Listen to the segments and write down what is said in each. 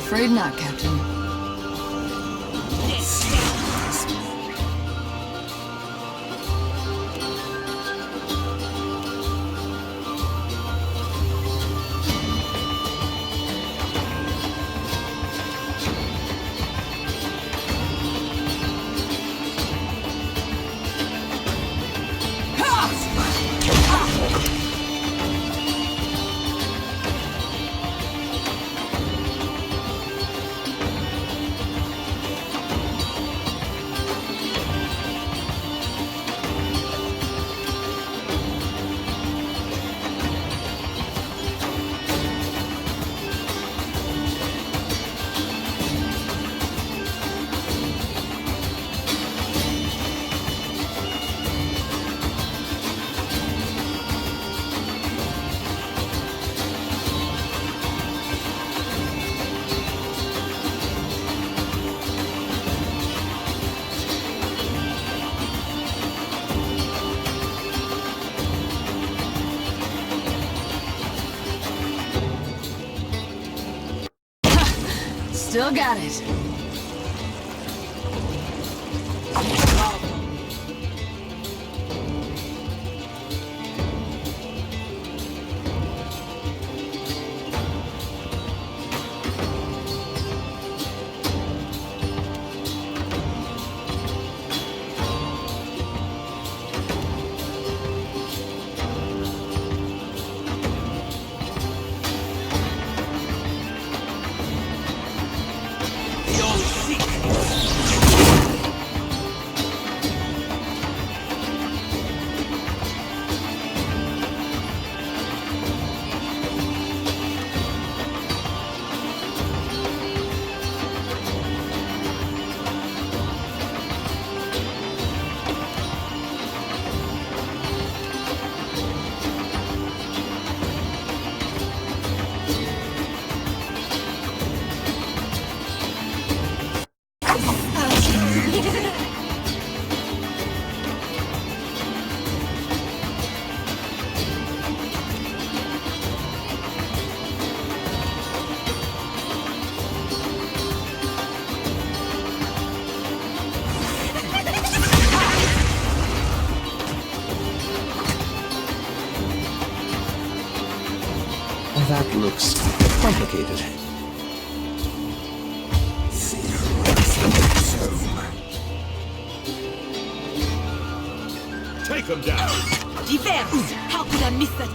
afraid not, Captain. Still got it. That looks complicated. Take him down! Divers! How could I miss that?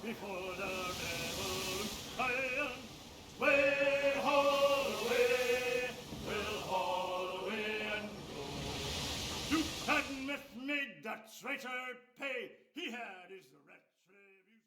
Before the revolution, way haul away, we'll haul away and go. Duke Cadmus made that traitor pay. He had his retribution.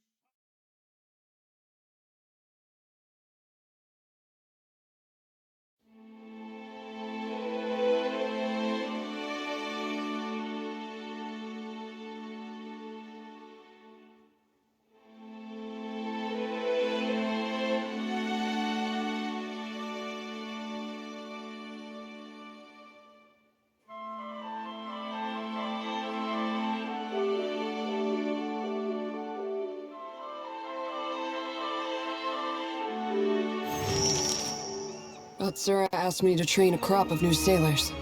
Hatsura asked me to train a crop of new sailors.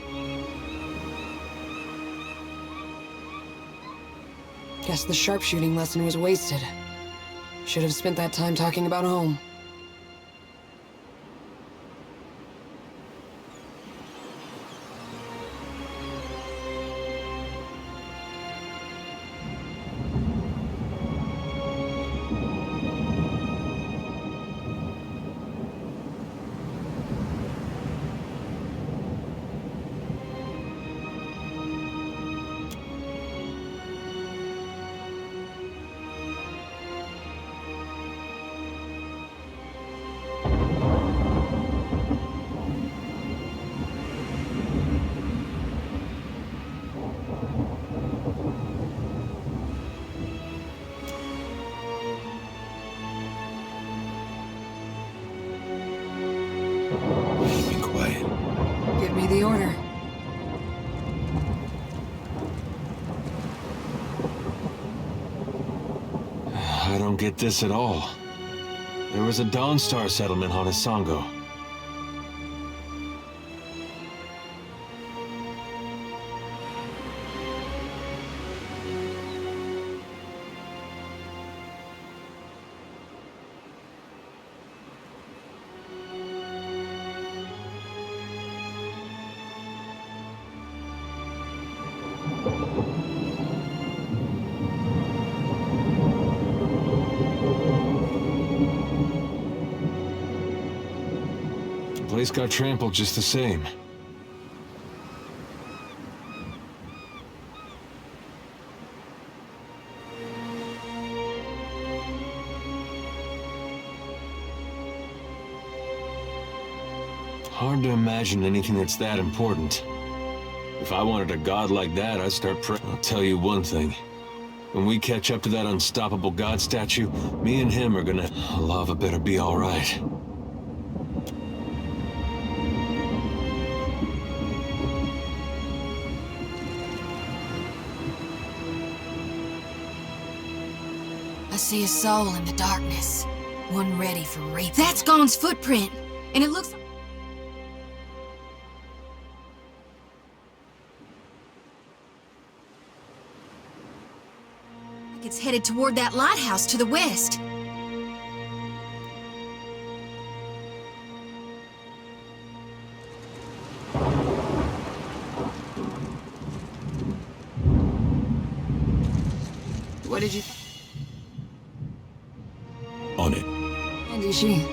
Guess the sharpshooting lesson was wasted. Should have spent that time talking about home. Be quiet. Give me the order. I don't get this at all. There was a Dawnstar settlement on Isango. The place got trampled just the same. Hard to imagine anything that's that important. If I wanted a god like that, I'd start praying. I'll tell you one thing. When we catch up to that unstoppable god statue, me and him are gonna... Lava better be alright. I see a soul in the darkness. One ready for rape. That's Gon's footprint! And it looks... like it's headed toward that lighthouse to the west. What did you... On it. And is she?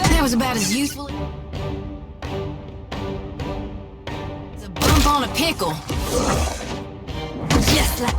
That was about as useful as a bump on a pickle. Just like...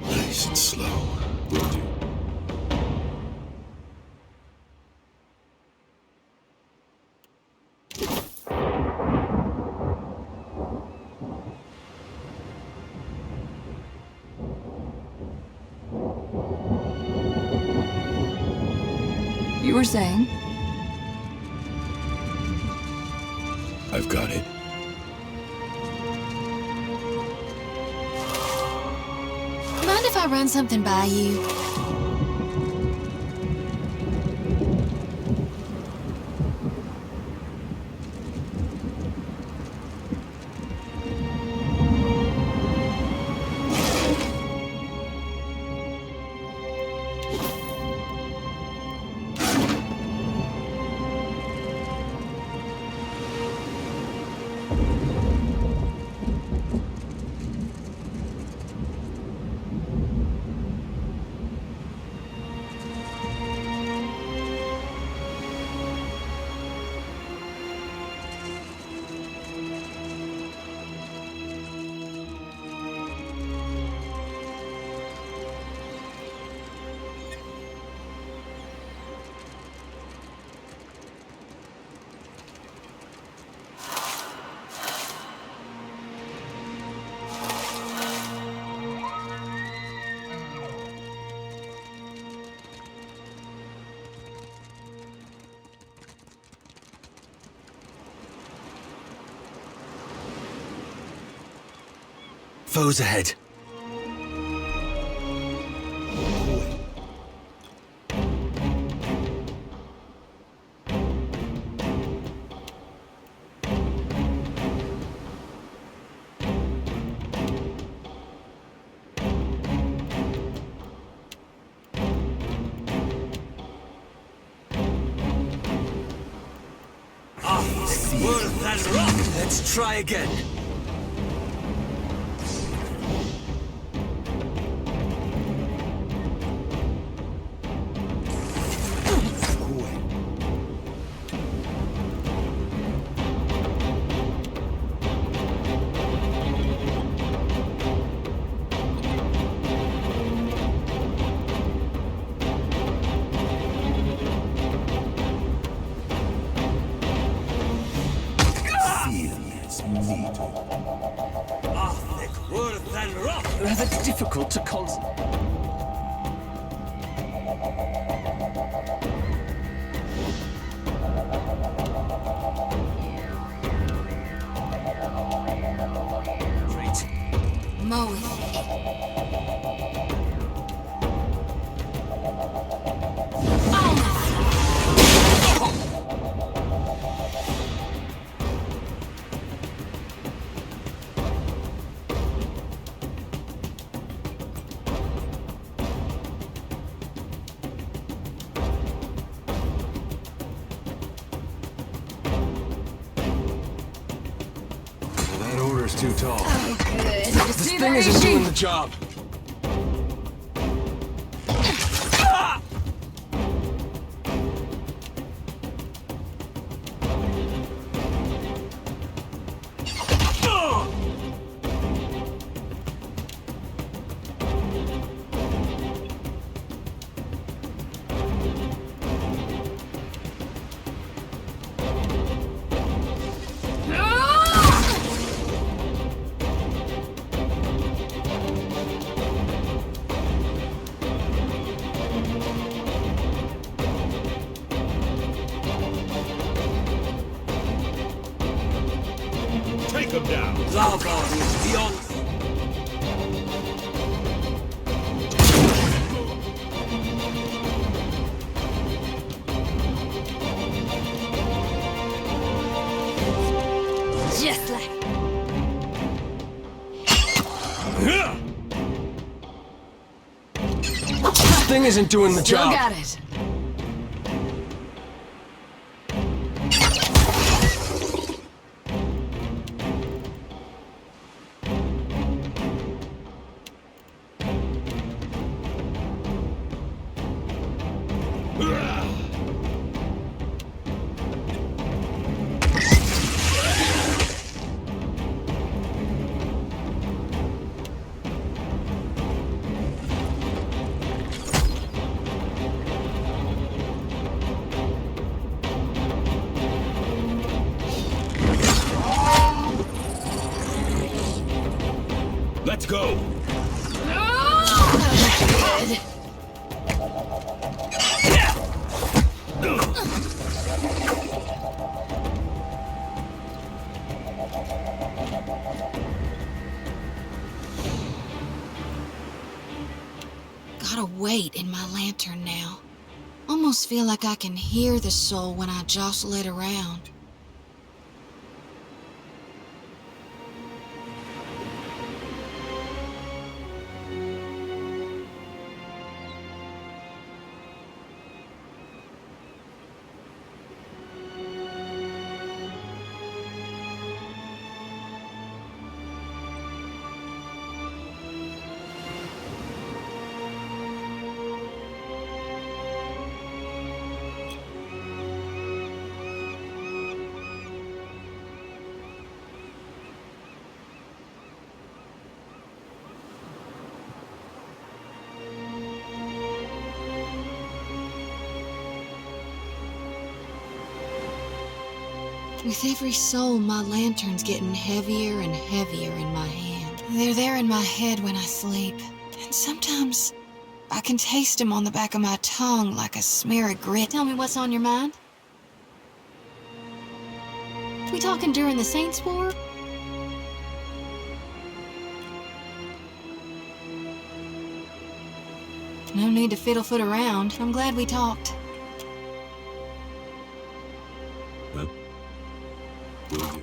Nice and slow. Will do. You were saying? I've got it. Mind if I run something by you? Foes ahead. Let's try again. Rather difficult to concentrate. Mow it. That order's too tall. Oh, good. This thing isn't doing the job. Take him down. Lava beyond. Just like This thing isn't doing the Still job. got it. Let's go! good. Gotta wait in my lantern now. Almost feel like I can hear the soul when I jostle it around. With every soul, my lantern's getting heavier and heavier in my hand. They're there in my head when I sleep. And sometimes I can taste them on the back of my tongue like a smear of grit. Tell me what's on your mind? We talking during the Saints War? No need to fiddle-foot around. I'm glad we talked. Huh? Will do.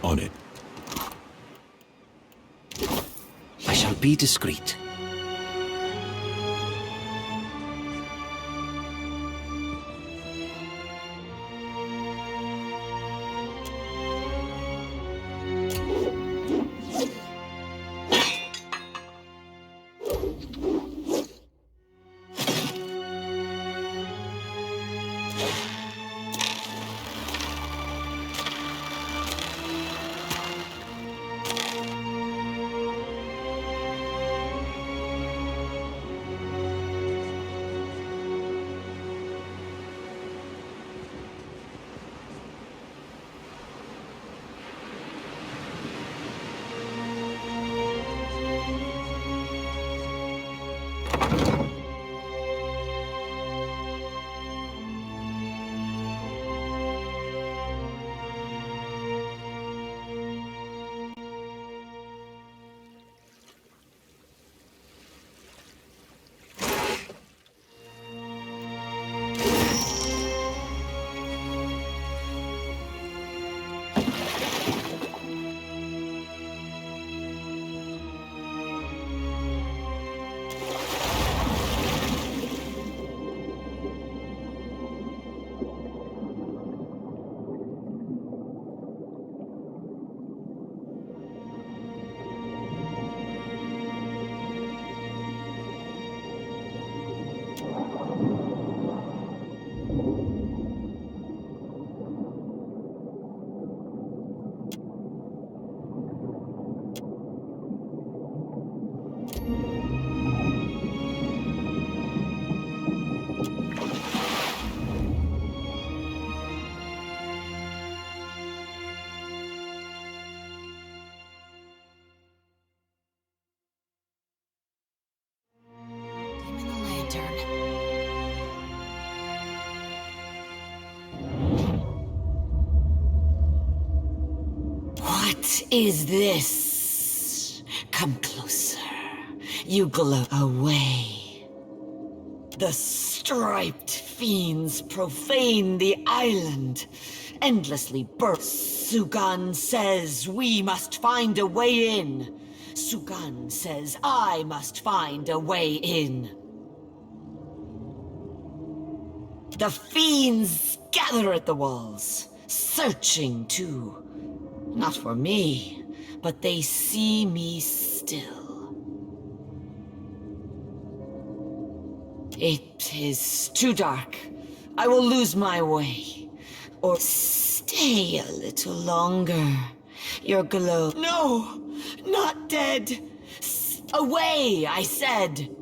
On it. I shall be discreet. Dim in the lantern. What is this? Come closer. You glow away. The striped fiends profane the island, endlessly burst. Sugan says we must find a way in. Sugan says I must find a way in. The fiends gather at the walls, searching too. Not for me, but they see me still. It is too dark. I will lose my way. Or stay a little longer. Your glow... No! Not dead! Away, I said!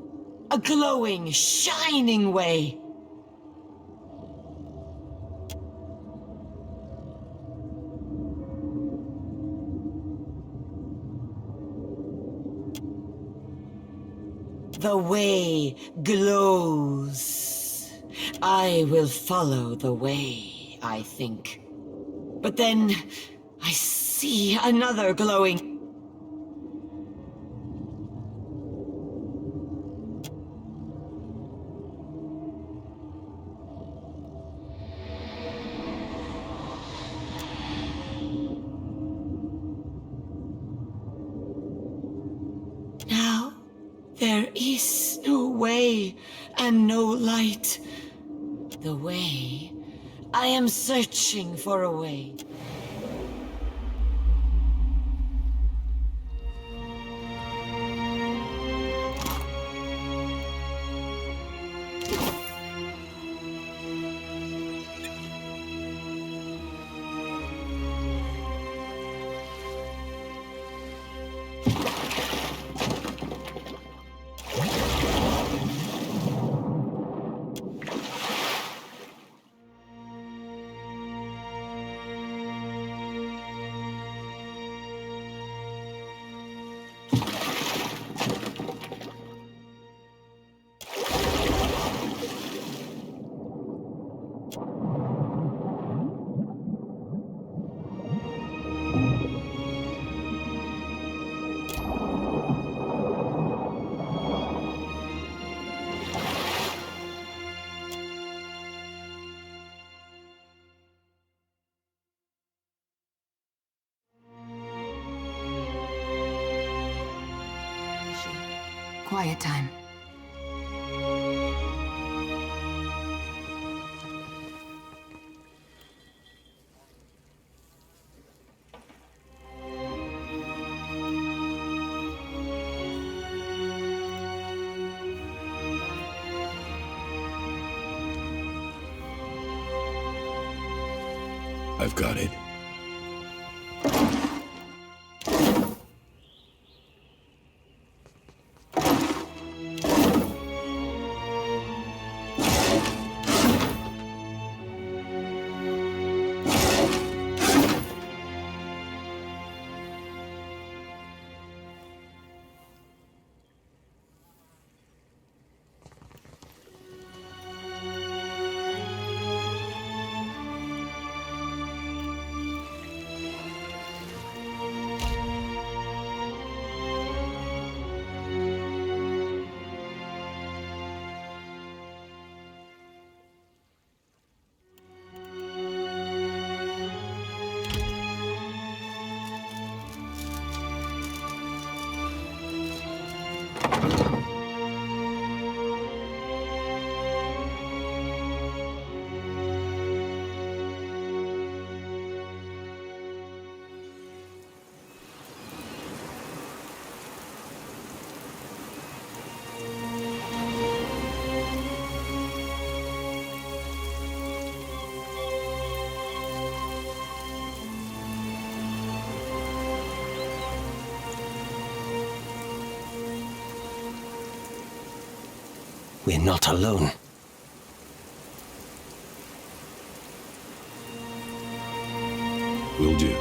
A glowing, shining way. The way glows. I will follow the way, I think. But then I see another glowing. Now, there is no way and no light. The way. I am searching for a way. Quiet time. I've got it. We're not alone. Will do.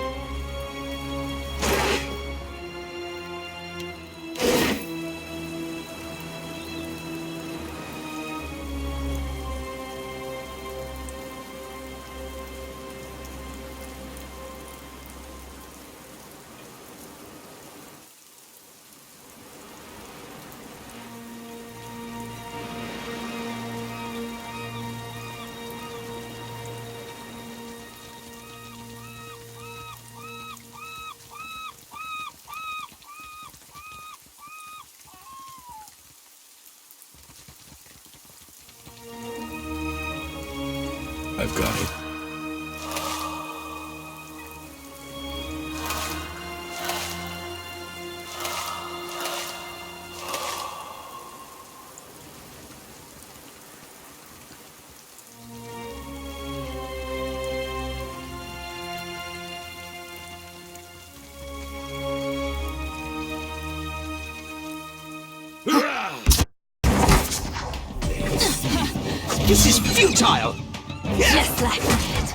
I've got it. This is futile! Just like that.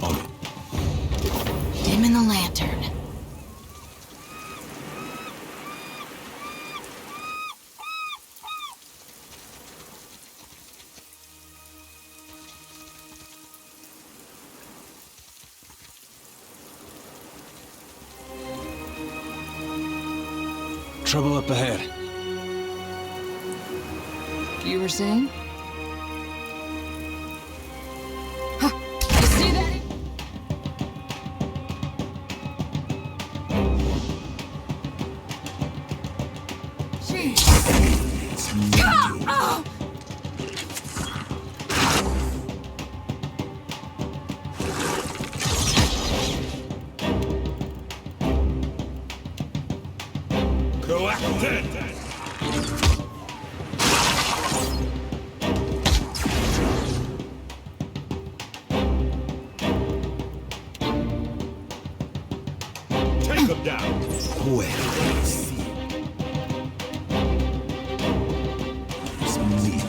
On it. him in the lantern. Trouble up ahead. You were saying? Huh. You see that? Take them down. Well, see. It's me.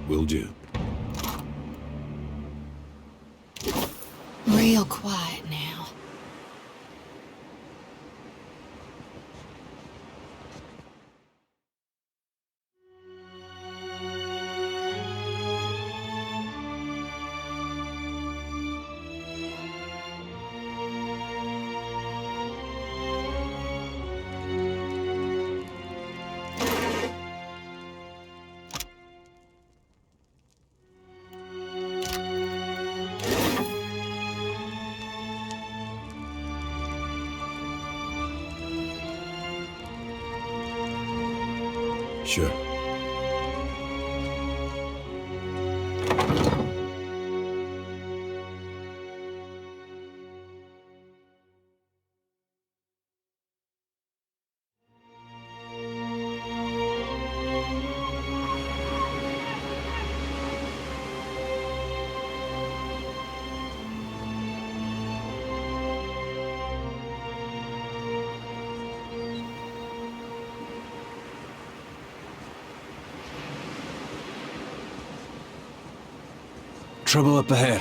Will do. Real quiet now. Sure. Trouble up ahead.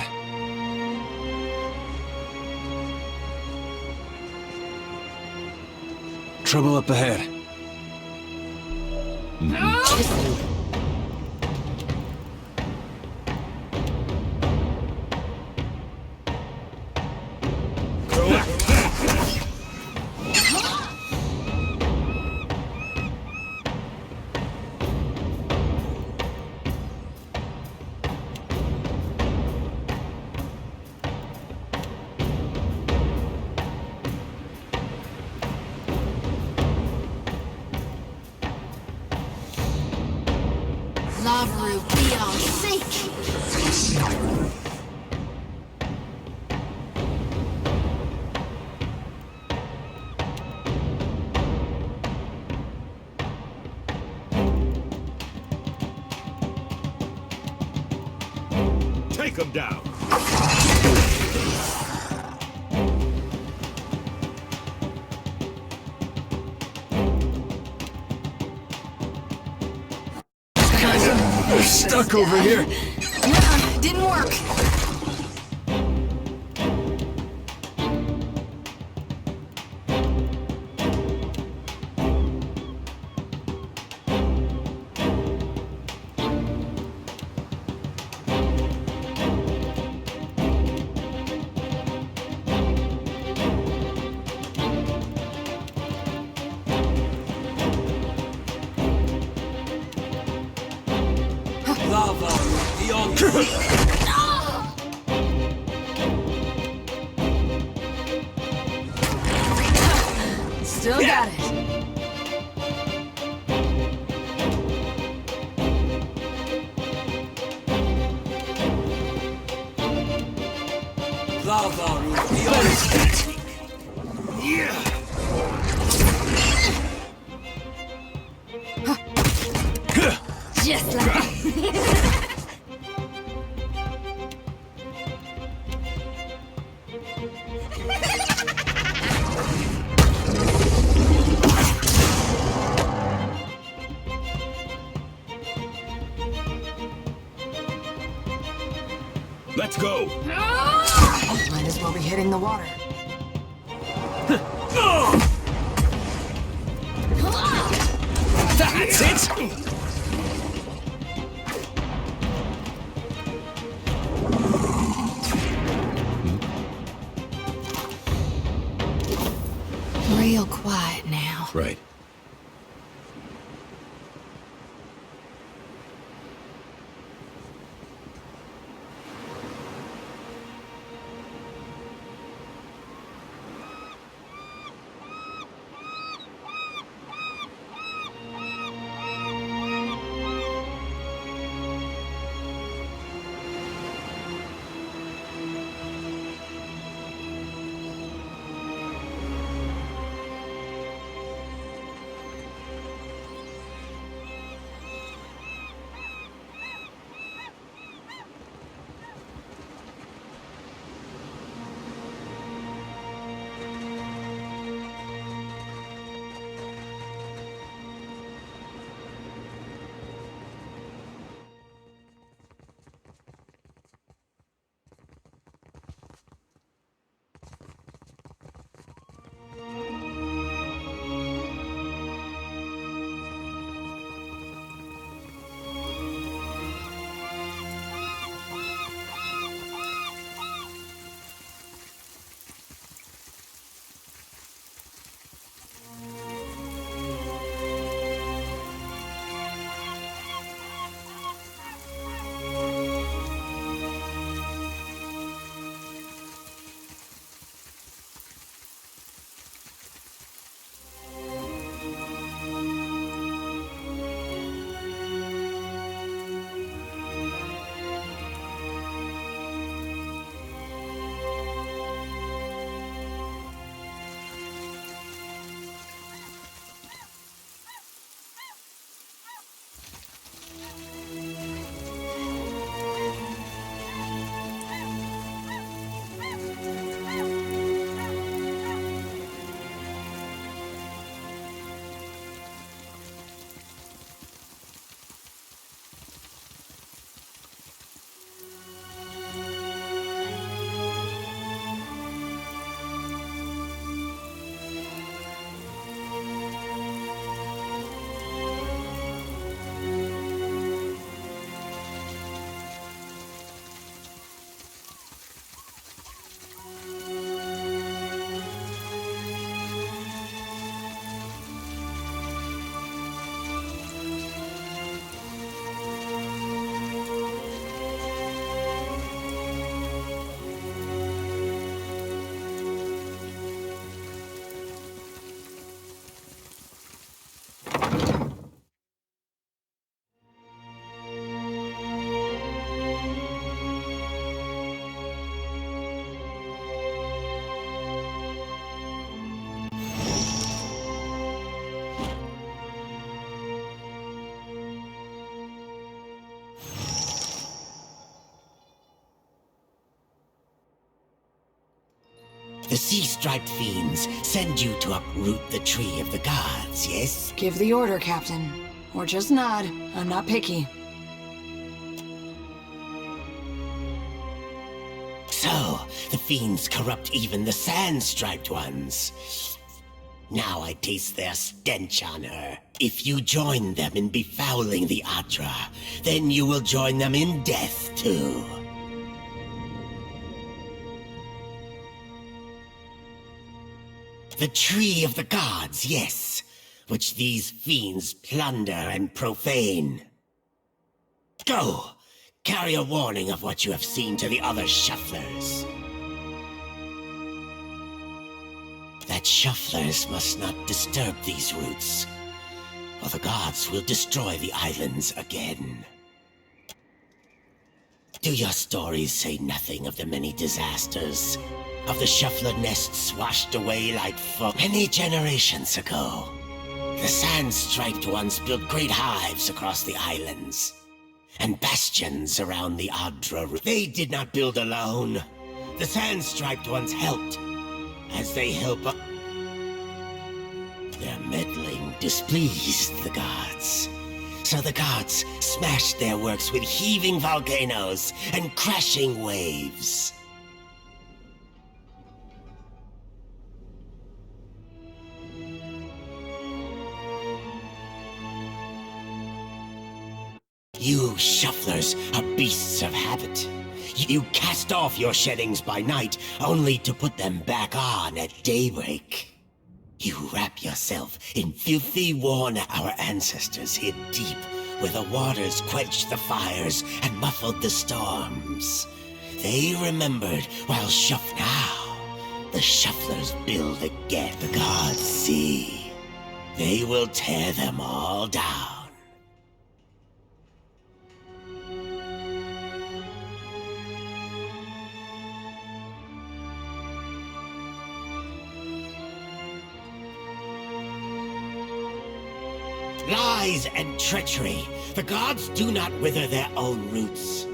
Trouble up ahead. Lavru, be on sync! Take them down. We're stuck over here. Nuh-uh, didn't work. Lava beyond. Still got it. Lava beyond. Just like that. Let's go! Might as well be hitting the water. That's it! Real quiet now. Right. The sea-striped fiends send you to uproot the tree of the gods, yes? Give the order, Captain. Or just nod. I'm not picky. So, the fiends corrupt even the sand-striped ones. Now I taste their stench on her. If you join them in befouling the Adra, then you will join them in death, too. The tree of the gods, yes, which these fiends plunder and profane. Go, carry a warning of what you have seen to the other shufflers. That shufflers must not disturb these roots, or the gods will destroy the islands again. Do your stories say nothing of the many disasters? Of the shuffler nests washed away like fog many generations ago? The sand-striped ones built great hives across the islands, and bastions around the Adra. They did not build alone. The sand-striped ones helped, as they help up. Their meddling displeased the gods, So the gods smashed their works with heaving volcanoes and crashing waves. You shufflers are beasts of habit. You cast off your sheddings by night, only to put them back on at daybreak. You wrap yourself in filthy worn our ancestors hid deep, where the waters quenched the fires and muffled the storms. They remembered while now. The shufflers build again. The gods see. They will tear them all down. Lies and treachery. The gods do not wither their own roots.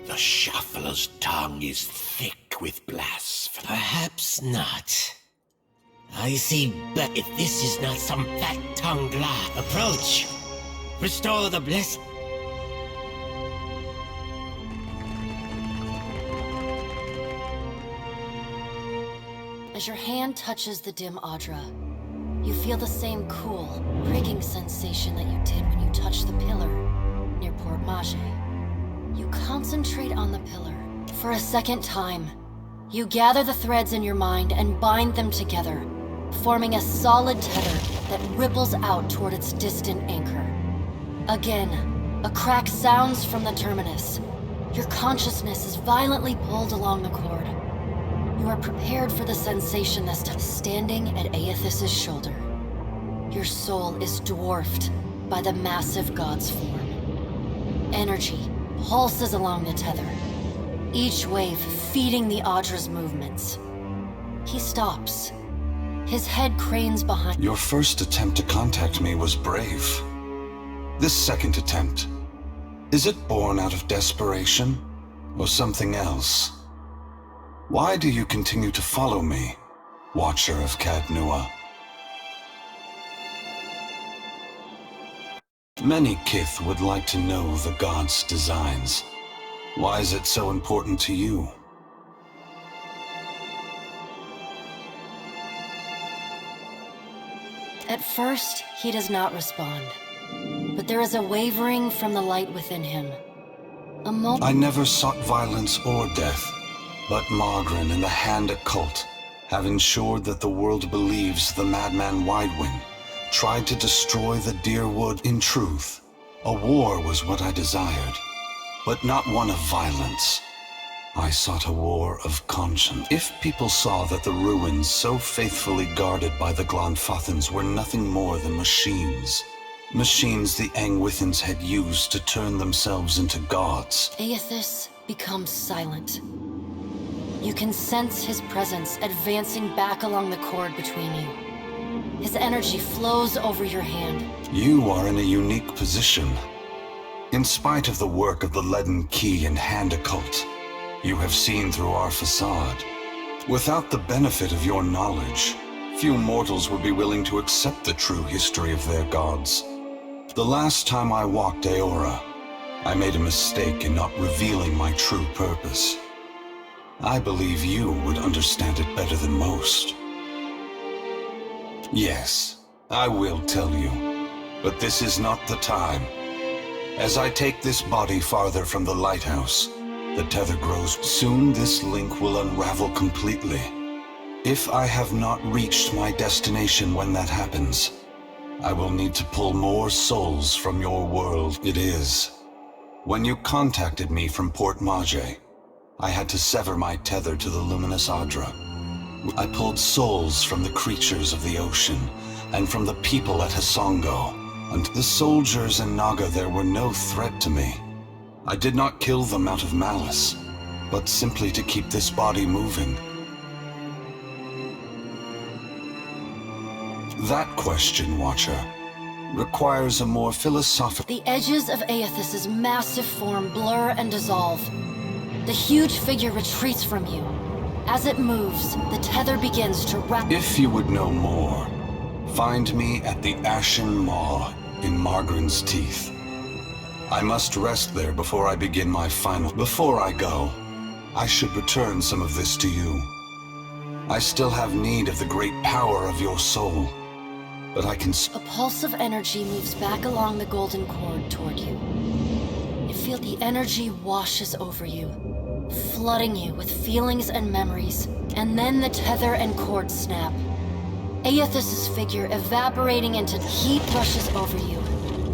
The shuffler's tongue is thick with blasphemy. Perhaps not. I see, but if this is not some fat-tongued lie, approach. Restore the bliss. As your hand touches the dim Audra, you feel the same cool, pricking sensation that you did when you touched the pillar near Port Mage. You concentrate on the pillar. For a second time, you gather the threads in your mind and bind them together, forming a solid tether that ripples out toward its distant anchor. Again, a crack sounds from the terminus. Your consciousness is violently pulled along the cord. You are prepared for the sensation that's standing at Aethys's shoulder. Your soul is dwarfed by the massive god's form. Energy pulses along the tether, each wave feeding the Audra's movements. He stops. His head cranes behind. Your first attempt to contact me was brave. This second attempt, is it born out of desperation or something else? Why do you continue to follow me, Watcher of Cadnua? Many Kith would like to know the gods' designs. Why is it so important to you? At first, he does not respond. But there is a wavering from the light within him. A moment. I never sought violence or death. But Margren and the Hand Occult have ensured that the world believes the madman Widewin tried to destroy the dear wood. In truth, a war was what I desired, but not one of violence. I sought a war of conscience. If people saw that the ruins so faithfully guarded by the Glanfathans were nothing more than machines the Angwithans had used to turn themselves into gods. Aethys becomes silent. You can sense his presence advancing back along the cord between you. His energy flows over your hand. You are in a unique position. In spite of the work of the Leaden Key and Hand Occult, you have seen through our facade. Without the benefit of your knowledge, few mortals would be willing to accept the true history of their gods. The last time I walked Aora, I made a mistake in not revealing my true purpose. I believe you would understand it better than most. Yes, I will tell you, but this is not the time. As I take this body farther from the lighthouse, the tether grows. Soon this link will unravel completely. If I have not reached my destination when that happens, I will need to pull more souls from your world. It is. When you contacted me from Port Mage, I had to sever my tether to the luminous Audra. I pulled souls from the creatures of the ocean and from the people at Hasongo. And the soldiers in Naga there were no threat to me. I did not kill them out of malice, but simply to keep this body moving. That question, Watcher, requires a more philosophical... The edges of Aethys's massive form blur and dissolve. The huge figure retreats from you. As it moves, the tether begins to wrap... If you would know more, find me at the Ashen Maw in Margaren's teeth. I must rest there before I begin my final. Before I go, I should return some of this to you. I still have need of the great power of your soul, but I can... A pulse of energy moves back along the golden cord toward you. You feel the energy washes over you, flooding you with feelings and memories, and then the tether and cord snap. Aethys's figure evaporating into heat rushes over you,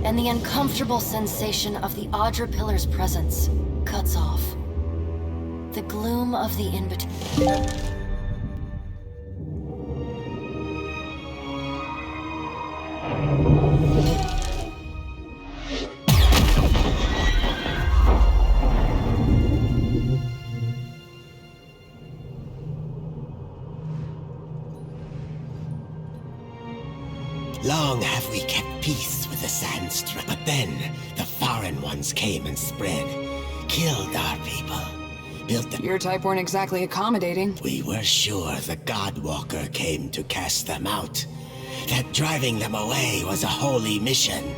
and the uncomfortable sensation of the Audra Pillar's presence cuts off. The gloom of the in-between. Long have we kept peace with the Sandstrip, but then the foreign ones came and spread, killed our people, built the... Your type weren't exactly accommodating. We were sure the Godwalker came to cast them out, that driving them away was a holy mission.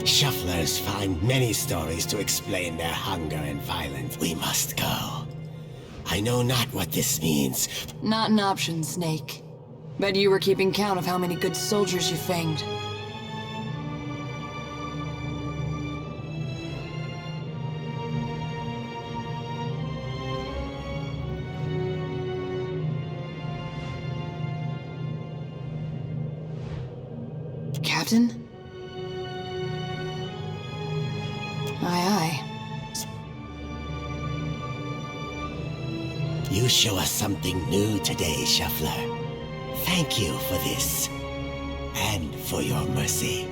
Shufflers find many stories to explain their hunger and violence. We must go. I know not what this means. Not an option, Snake. Bet you were keeping count of how many good soldiers you fanged. Captain? Aye, You show us something new today, Shuffler. Thank you for this, and for your mercy.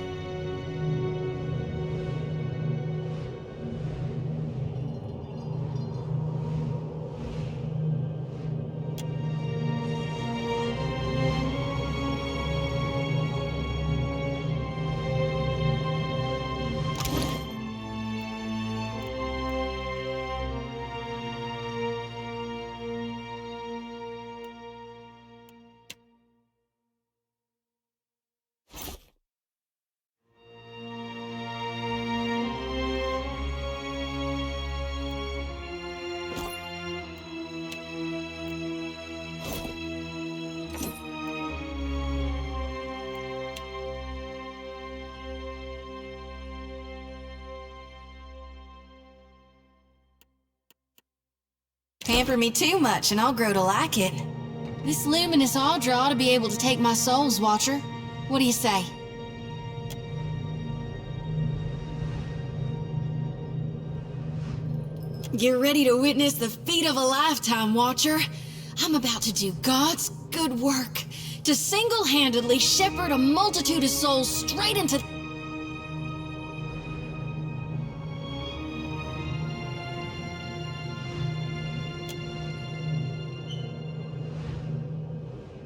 Pamper me too much and I'll grow to like it. This luminous Audra ought to be able to take my soul's watcher. What do you say? Get ready to witness the feat of a lifetime, Watcher. I'm about to do God's good work, to single-handedly shepherd a multitude of souls straight into...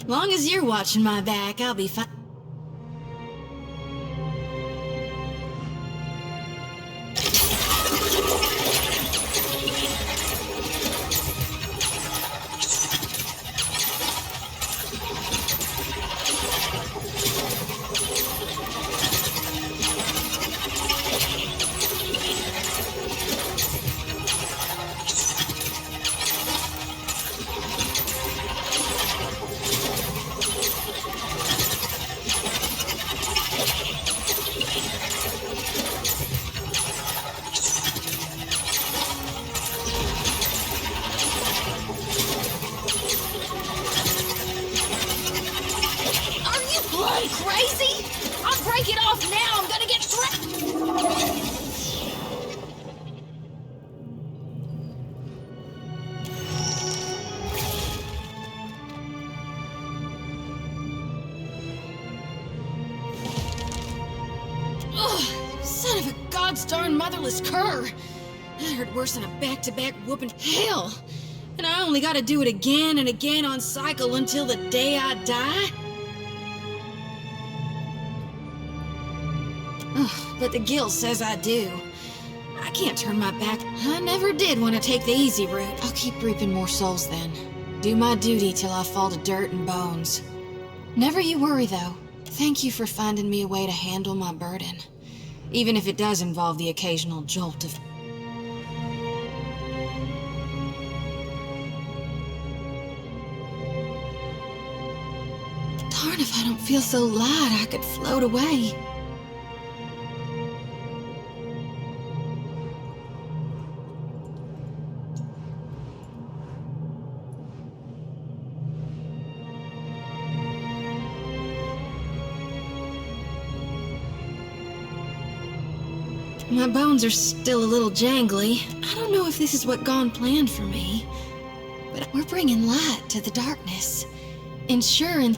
Long as you're watching my back, I'll be fine. Crazy? I'll break it off now. I'm gonna get Ugh, son of a god's darn motherless cur. That hurt worse than a back-to-back whooping. Hell, And I only gotta do it again and again on cycle until the day I die? Ugh, but the guild says I do. I can't turn my back. I never did want to take the easy route. I'll keep reaping more souls then. Do my duty till I fall to dirt and bones. Never you worry, though. Thank you for finding me a way to handle my burden. Even if it does involve the occasional jolt of... Darn if I don't feel so light I could float away. My bones are still a little jangly. I don't know if this is what Gone planned for me, but we're bringing light to the darkness, ensuring...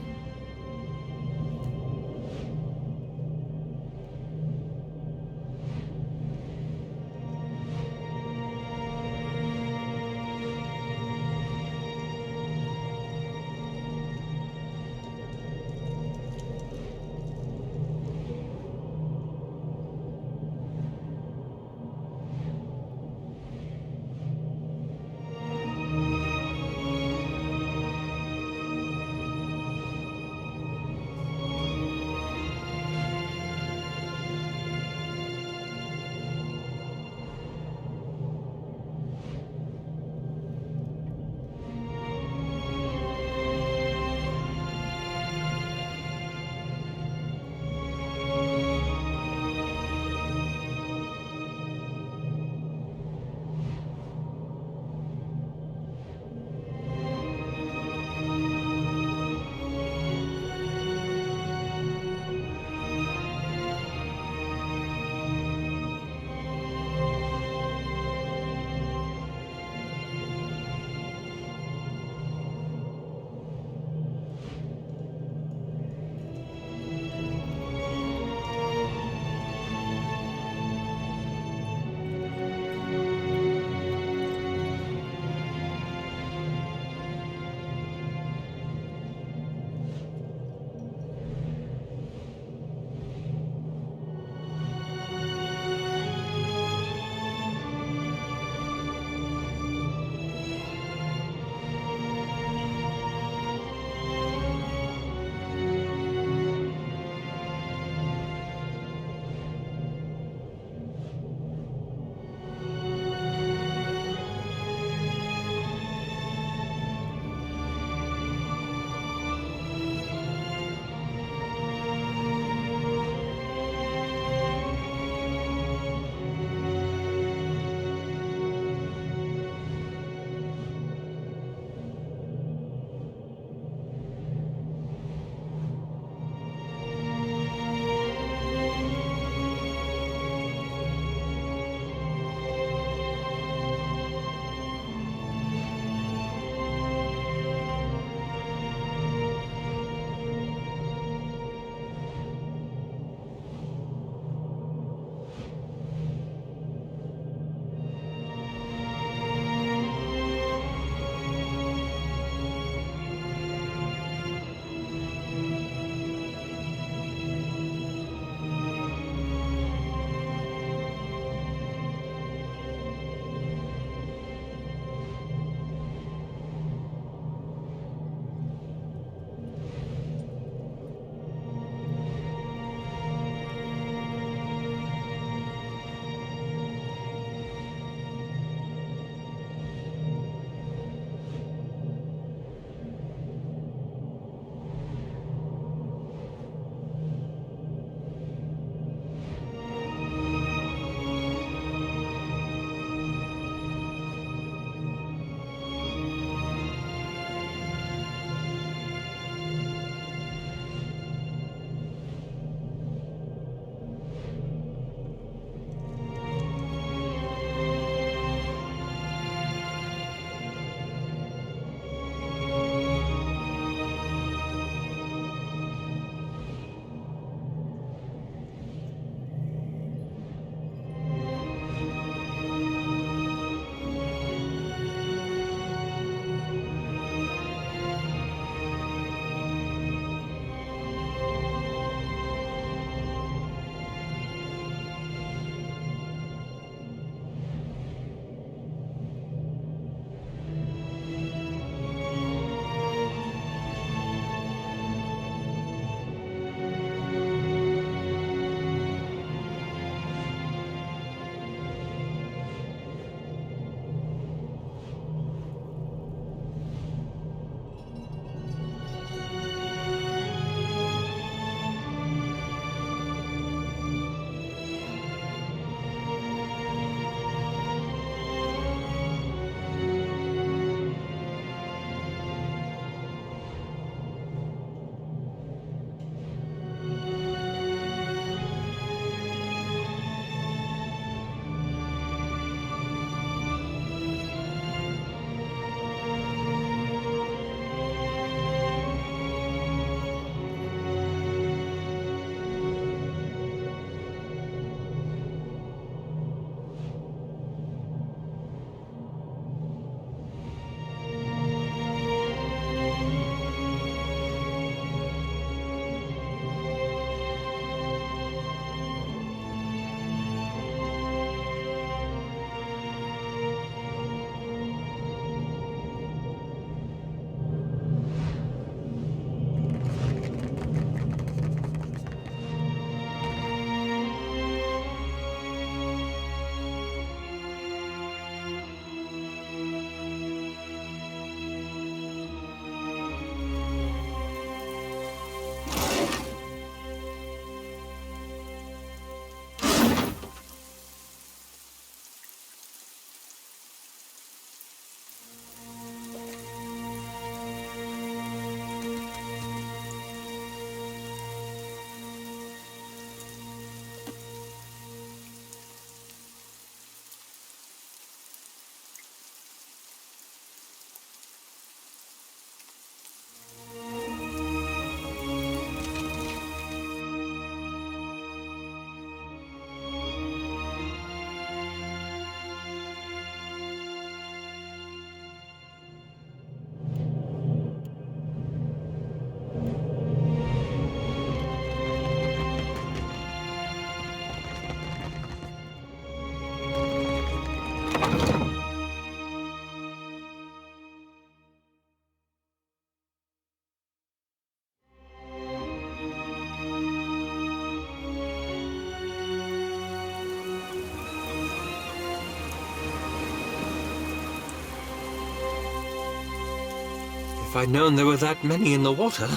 If I'd known there were that many in the water.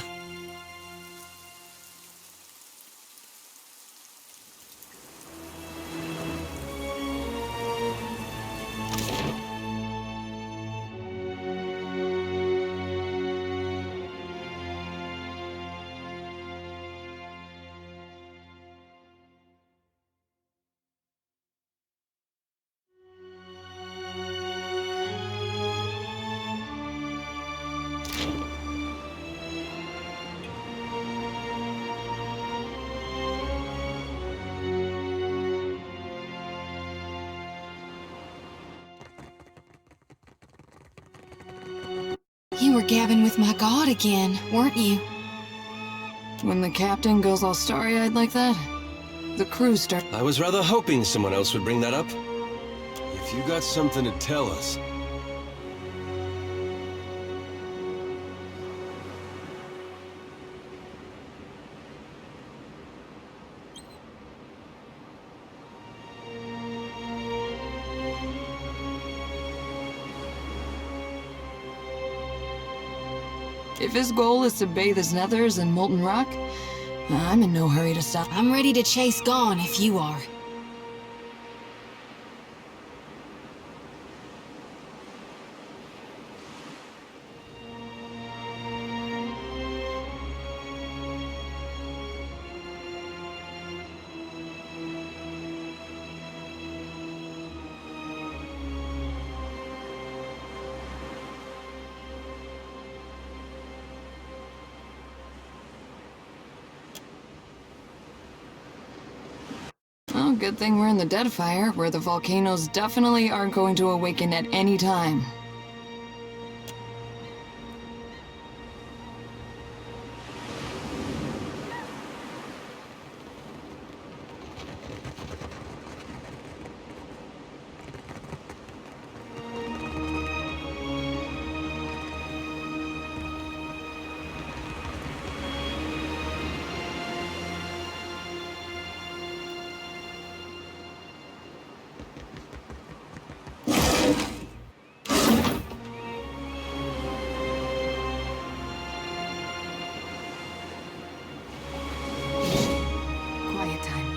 You were gabbing with my god again, weren't you? When the captain goes all starry-eyed like that, the crew start... I was rather hoping someone else would bring that up. If you got something to tell us... If his goal is to bathe his nethers in molten rock, I'm in no hurry to stop. I'm ready to chase Gone if you are. Well, good thing we're in the Deadfire, where the volcanoes definitely aren't going to awaken at any time. Quiet time.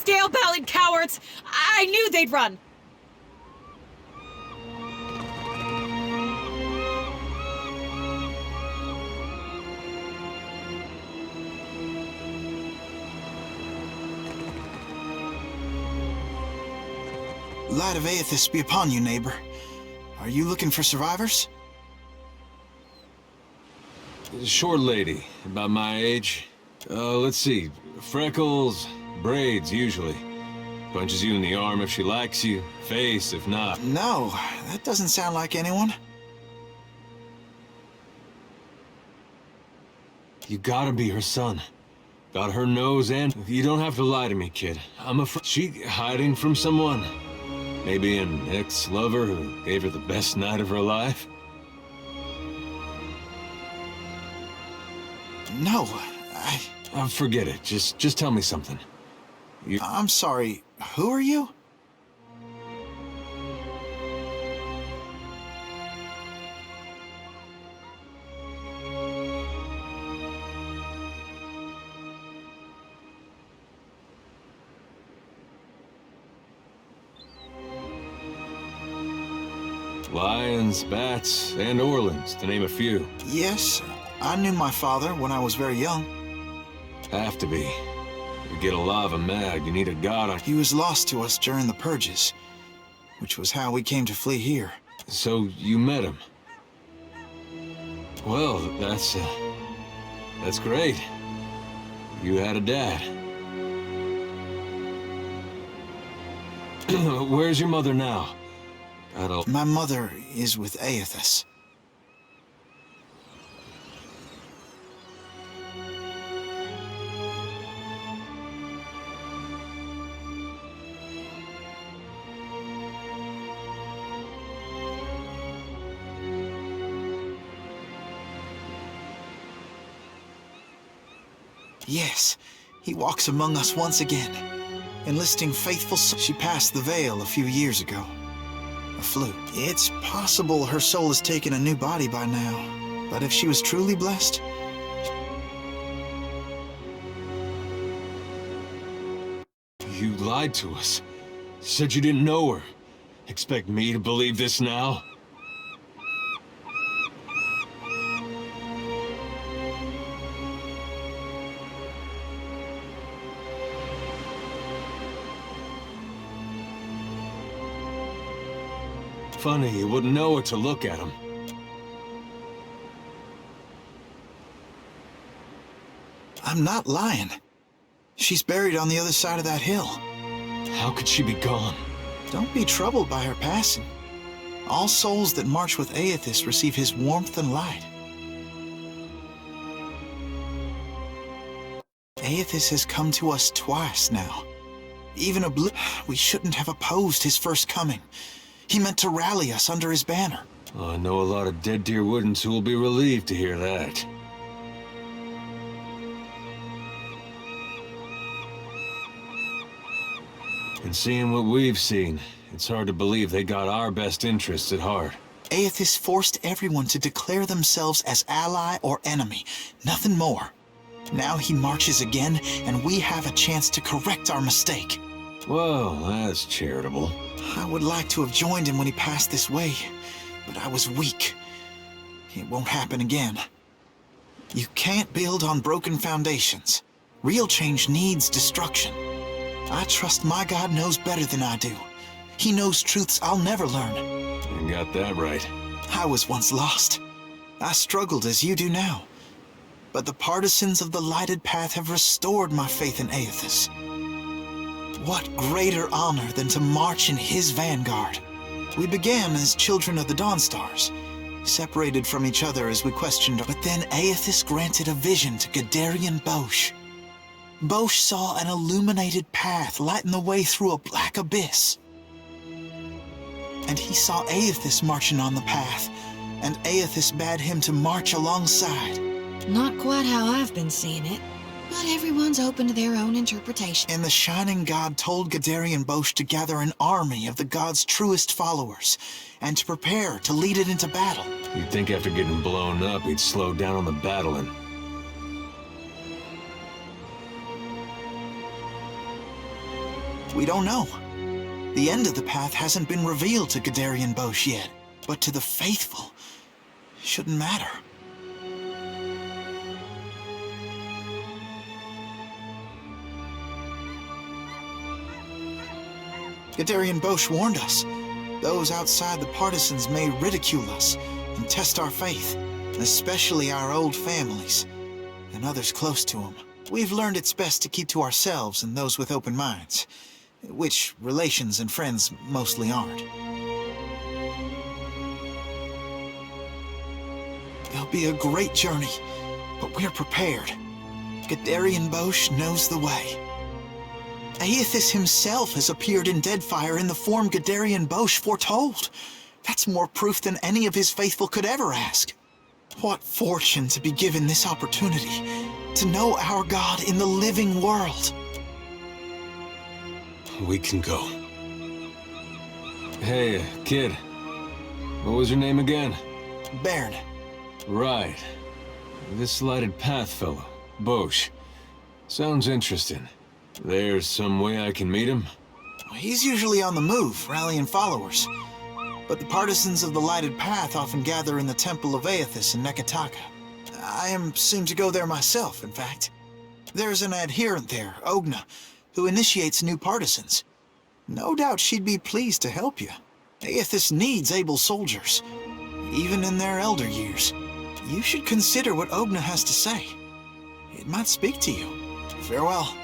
Scale-bellied cowards! I knew they'd run! Light of Aethys be upon you, neighbor. Are you looking for survivors? Short lady, about my age. Let's see. Freckles, braids, usually. Punches you in the arm if she likes you, face if not. No, that doesn't sound like anyone. You gotta be her son. Got her nose and... You don't have to lie to me, kid. I'm afraid... She hiding from someone? Maybe an ex-lover who gave her the best night of her life? No, forget it. Just tell me something. I'm sorry. Who are you? Lions, bats, and Orleans, to name a few. Yes, I knew my father when I was very young. Have to be. You get a lava mad, you need a god on... He was lost to us during the purges, which was how we came to flee here. So you met him? Well, that's great. You had a dad. Where's your mother now? My mother is with Aethys. Yes, he walks among us once again, enlisting faithful... She passed the Veil a few years ago. A fluke. It's possible her soul has taken a new body by now, but if she was truly blessed... You lied to us. Said you didn't know her. Expect me to believe this now? Funny, you wouldn't know what to look at him. I'm not lying. She's buried on the other side of that hill. How could she be gone? Don't be troubled by her passing. All souls that march with Aethys receive his warmth and light. Aethys has come to us twice now. Even we shouldn't have opposed his first coming. He meant to rally us under his banner. Oh, I know a lot of dead deer woodens who will be relieved to hear that. And seeing what we've seen, it's hard to believe they got our best interests at heart. Aethys forced everyone to declare themselves as ally or enemy, nothing more. Now he marches again, and we have a chance to correct our mistake. Well, that's charitable. I would like to have joined him when he passed this way, but I was weak. It won't happen again. You can't build on broken foundations. Real change needs destruction. I trust my God knows better than I do. He knows truths I'll never learn. You got that right. I was once lost. I struggled as you do now. But the partisans of the lighted path have restored my faith in Aethys. What greater honor than to march in his vanguard? We began as children of the Dawnstars, separated from each other as we questioned. But then Aethys granted a vision to Gadarian Bosch. Bosch saw an illuminated path lighten the way through a black abyss. And he saw Aethys marching on the path, and Aethys bade him to march alongside. Not quite how I've been seeing it, but everyone's open to their own interpretation. And the Shining God told Gadarian Bosch to gather an army of the God's truest followers, and to prepare to lead it into battle. You'd think after getting blown up, he'd slow down on the battling. We don't know. The end of the path hasn't been revealed to Gadarian Bosch yet, but to the faithful, shouldn't matter. Gadarian Bosch warned us. Those outside the partisans may ridicule us and test our faith, especially our old families and others close to them. We've learned it's best to keep to ourselves and those with open minds, which relations and friends mostly aren't. It'll be a great journey, but we're prepared. Guderian Bosch knows the way. Aethys himself has appeared in Deadfire in the form Guderian Bosch foretold. That's more proof than any of his faithful could ever ask. What fortune to be given this opportunity, to know our God in the living world. We can go. Hey, kid. What was your name again? Bairn. Right. This lighted path fellow, Bosch. Sounds interesting. There's some way I can meet him? He's usually on the move, rallying followers. But the partisans of the lighted path often gather in the Temple of Aethys in Neketaka. I seem to go there myself, in fact. There's an adherent there, Ogna, who initiates new partisans. No doubt she'd be pleased to help you. Aethys needs able soldiers, even in their elder years. You should consider what Ogna has to say. It might speak to you. Farewell.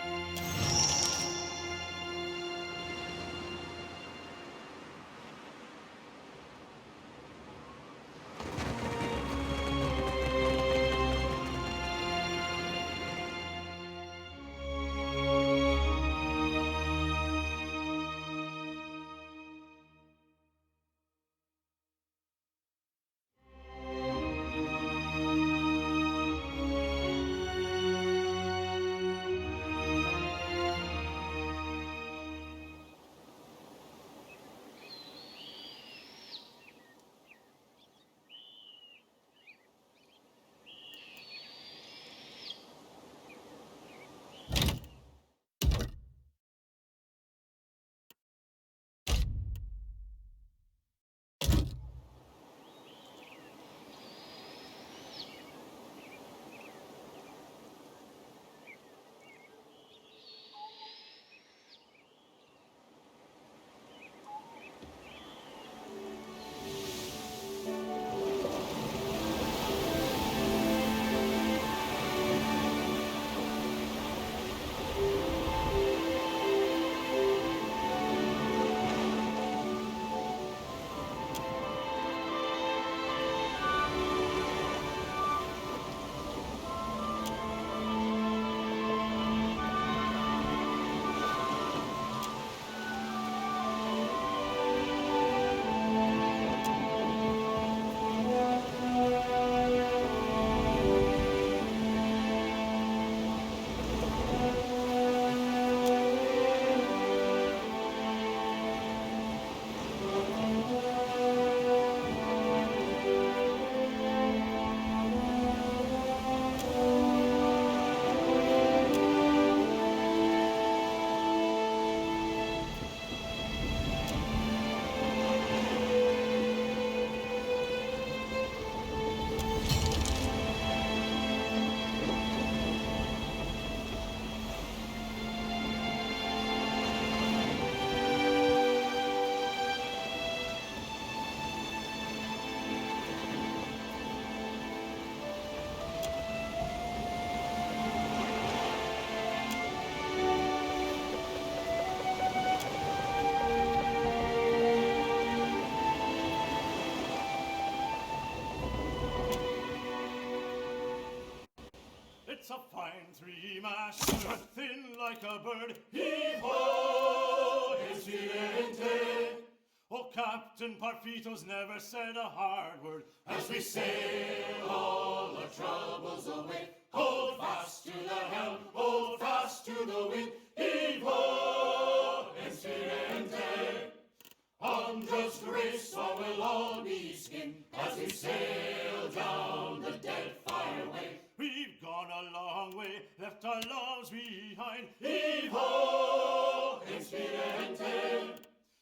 It's a fine three-master, thin like a bird. Heave-ho, Incidente. Oh, Captain Parfitos never said a hard word. As we sail all our troubles away, hold fast to the helm, hold fast to the wind. Heave-ho, Incidente. Andra's grace, or we'll all be skinned as we sail down the dead fire way. We've gone a long way, left our loves behind. Heave-ho, Incidente.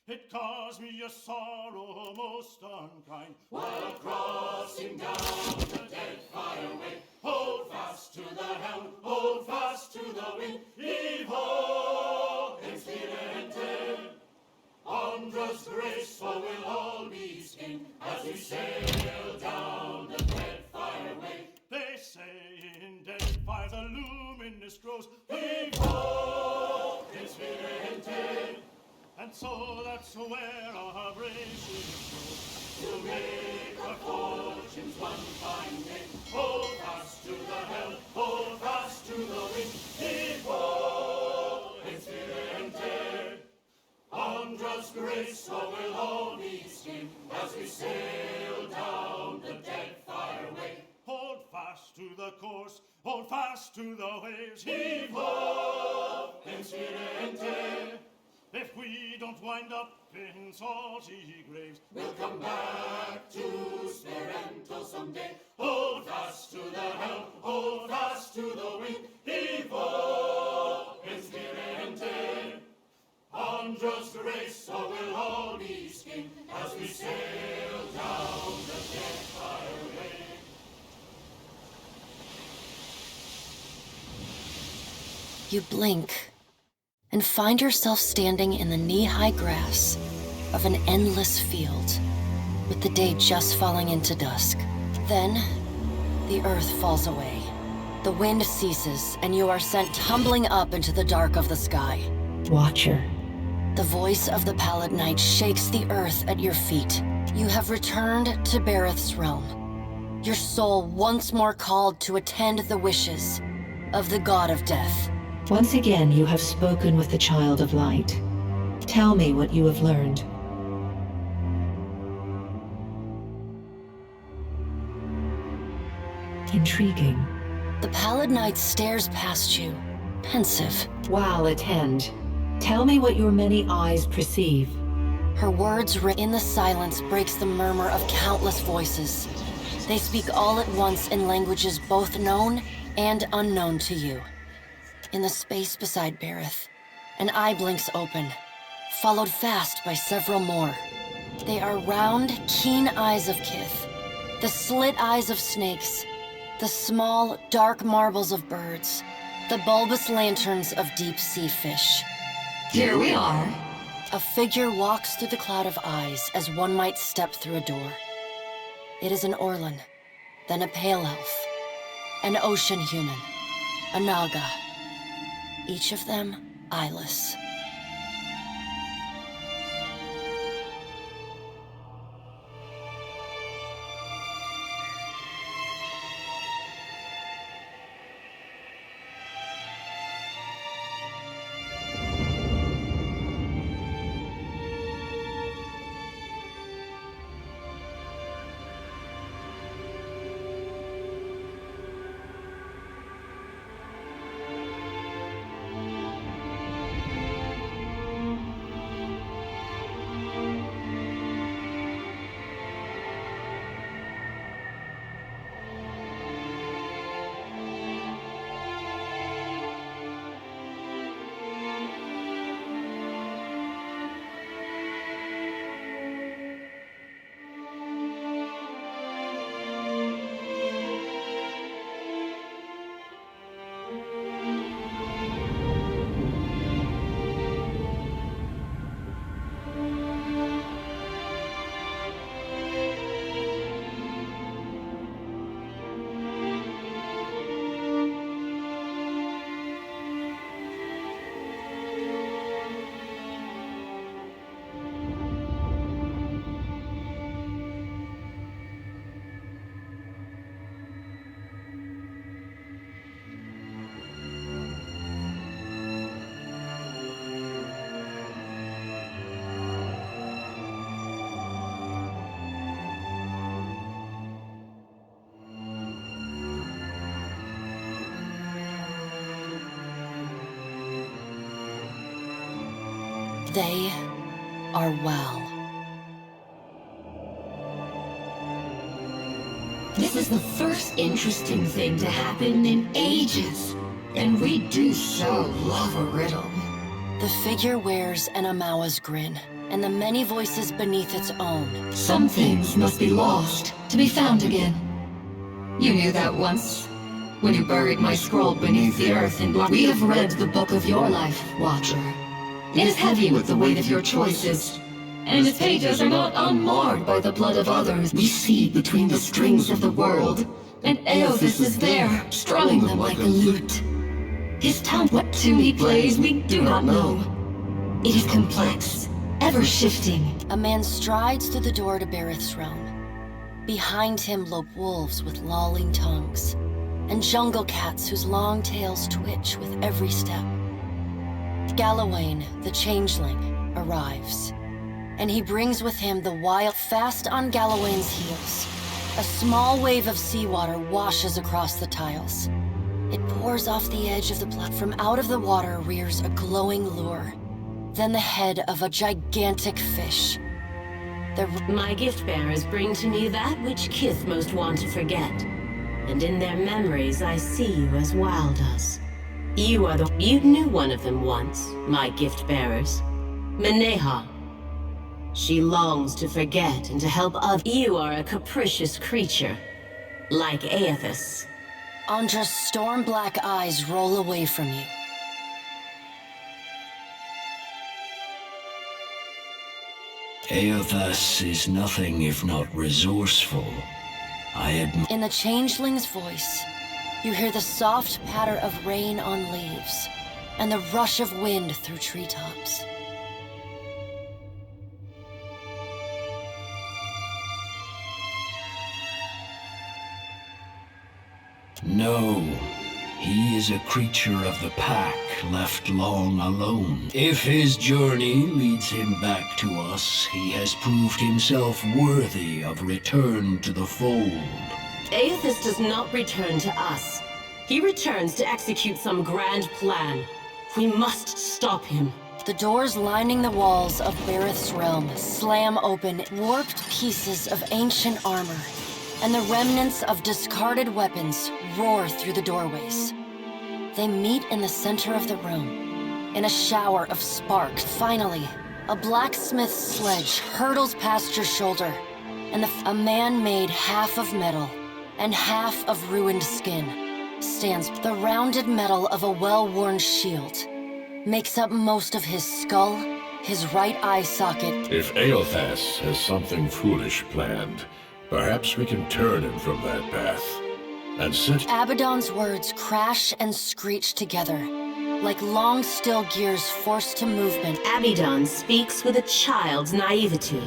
It caused me a sorrow most unkind, while crossing down the dead fire way. Hold fast to the helm, hold fast to the wind. Heave-ho, Incidente. Andra's grace, for we'll all be skinned as we sail down the dead fire way. They say in dead fire the luminous grows. Heave-ho, Incidente. And so that's where our brave should go, to make our fortunes one fine day. Hold fast to the helm, hold fast to the wind. Vivo inspirante. Andra's grace, so we'll all be skimmed as we sail down the dead fire way. Hold fast to the course, hold fast to the waves. Vivo inspirante. If we don't wind up in salty graves, we'll come back to Sperento someday. Hold fast to the helm, hold fast to the wind. Vivo inspirante. Andra's grace, so we'll all be skinned as we sail down the dead fire way. You blink and find yourself standing in the knee-high grass of an endless field, with the day just falling into dusk. Then, the earth falls away. The wind ceases, and you are sent tumbling up into the dark of the sky. Watcher. The voice of the Pallid Knight shakes the earth at your feet. You have returned to Bareth's realm. Your soul once more called to attend the wishes of the God of Death. Once again, you have spoken with the Child of Light. Tell me what you have learned. Intriguing. The Pallid Knight stares past you, pensive. While attend, tell me what your many eyes perceive. Her words in the silence breaks the murmur of countless voices. They speak all at once in languages both known and unknown to you. In the space beside Bareth, an eye blinks open, followed fast by several more. They are round, keen eyes of Kith, the slit eyes of snakes, the small, dark marbles of birds, the bulbous lanterns of deep-sea fish. Here we are. A figure walks through the cloud of eyes as one might step through a door. It is an Orlan, then a pale elf, an ocean human, a Naga. Each of them eyeless. They are well. This is the first interesting thing to happen in ages. And we do so love a riddle. The figure wears an Amawa's grin, and the many voices beneath its own. Some things must be lost to be found again. You knew that once, when you buried my scroll beneath the earth in blood. We have read the book of your life, Watcher. It is heavy with the weight of your choices, and its pages are not unmarred by the blood of others. We see between the strings of the world, and Aothas is there, strumming them like a lute. His talent, what tune he plays, we do not know. It is complex, ever shifting. A man strides through the door to Bareth's realm. Behind him lope wolves with lolling tongues, and jungle cats whose long tails twitch with every step. Galawain, the changeling, arrives, and he brings with him the wild. Fast on Galawain's heels, a small wave of seawater washes across the tiles. It pours off the edge of the platform. Out of the water rears a glowing lure, then the head of a gigantic fish. My gift bearers bring to me that which kith most want to forget, and in their memories I see you as Wild does. You knew one of them once, my gift bearers, Meneha. She longs to forget and to help others. You are a capricious creature, like Aethys. Andra's storm-black eyes roll away from you. Aethys is nothing if not resourceful. I admit. In the changeling's voice, you hear the soft patter of rain on leaves and the rush of wind through treetops. No, he is a creature of the pack, left long alone. If his journey leads him back to us, he has proved himself worthy of return to the fold. Aethys does not return to us. He returns to execute some grand plan. We must stop him. The doors lining the walls of Bareth's realm slam open, warped pieces of ancient armor and the remnants of discarded weapons roar through the doorways. They meet in the center of the room, in a shower of sparks. Finally, a blacksmith's sledge hurtles past your shoulder, and a man made half of metal and half of ruined skin stands. The rounded metal of a well-worn shield makes up most of his skull, his right eye socket. If Aethys has something foolish planned, perhaps we can turn him from that path, and set— Abaddon's words crash and screech together, like long still gears forced to movement. Abaddon speaks with a child's naivety.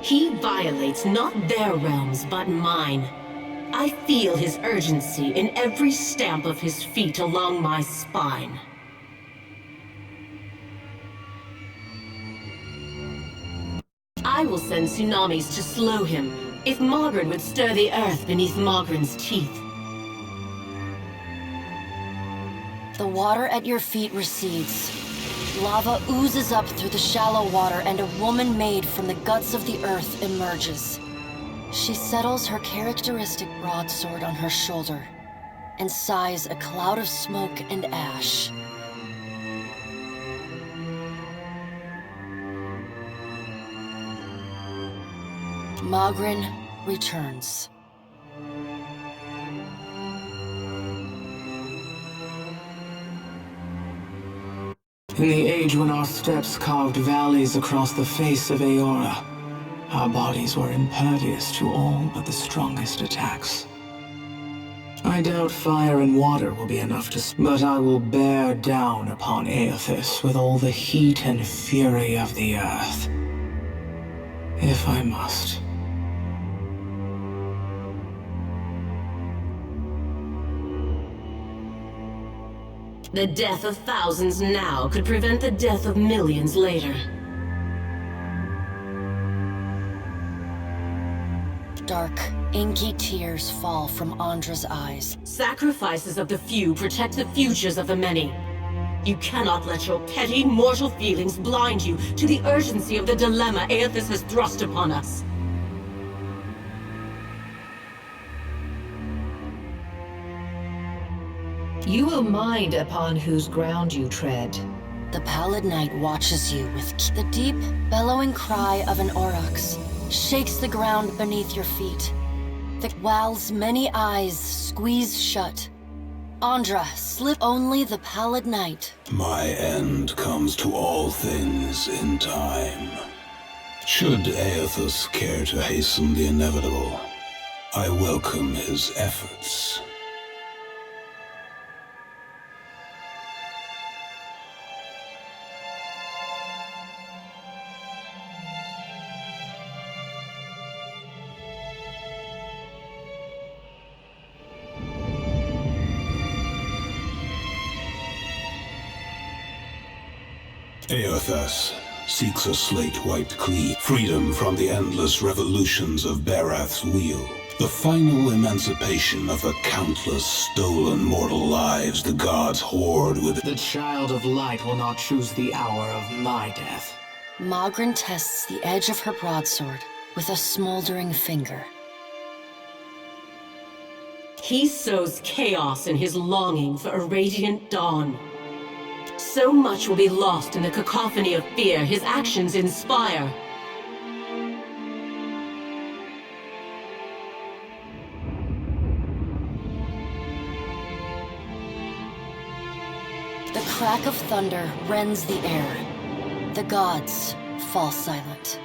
He violates not their realms, but mine. I feel his urgency in every stamp of his feet along my spine. I will send tsunamis to slow him, if Mogren would stir the earth beneath Mogren's teeth. The water at your feet recedes. Lava oozes up through the shallow water, and a woman made from the guts of the earth emerges. She settles her characteristic broadsword on her shoulder and sighs a cloud of smoke and ash. Mogren returns. In the age when our steps carved valleys across the face of Eora, our bodies were impervious to all but the strongest attacks. I doubt fire and water will be enough but I will bear down upon Aethys with all the heat and fury of the earth. If I must. The death of thousands now could prevent the death of millions later. Dark, inky tears fall from Andra's eyes. Sacrifices of the few protect the futures of the many. You cannot let your petty, mortal feelings blind you to the urgency of the dilemma Aethys has thrust upon us. You will mind upon whose ground you tread. The pallid night watches you with the deep, bellowing cry of an aurochs shakes the ground beneath your feet. The Wal's many eyes squeeze shut. Andra, slip only the pallid night. My end comes to all things in time. Should Aethys care to hasten the inevitable, I welcome his efforts. Eothas seeks a slate wiped clean, freedom from the endless revolutions of Barath's wheel, the final emancipation of the countless stolen mortal lives the gods hoard with. The Child of Light will not choose the hour of my death. Magrin tests the edge of her broadsword with a smoldering finger. He sows chaos in his longing for a radiant dawn. So much will be lost in the cacophony of fear his actions inspire. The crack of thunder rends the air. The gods fall silent.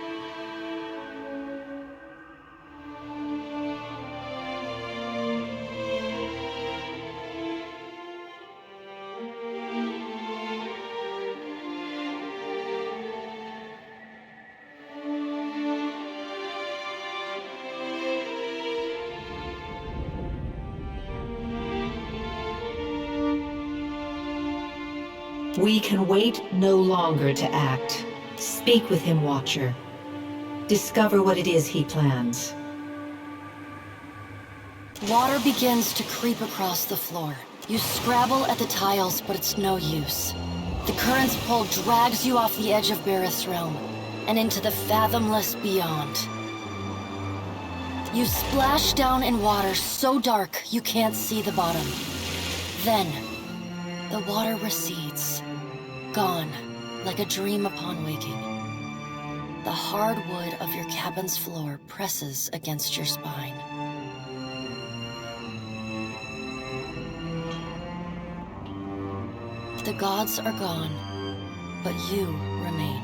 We can wait no longer to act. Speak with him, Watcher. Discover what it is he plans. Water begins to creep across the floor. You scrabble at the tiles, but it's no use. The current's pull drags you off the edge of Barith's realm, and into the fathomless beyond. You splash down in water so dark you can't see the bottom. Then, the water recedes, gone like a dream upon waking. The hard wood of your cabin's floor presses against your spine. The gods are gone, but you remain.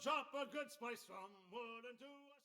Chop a good spice from wood into a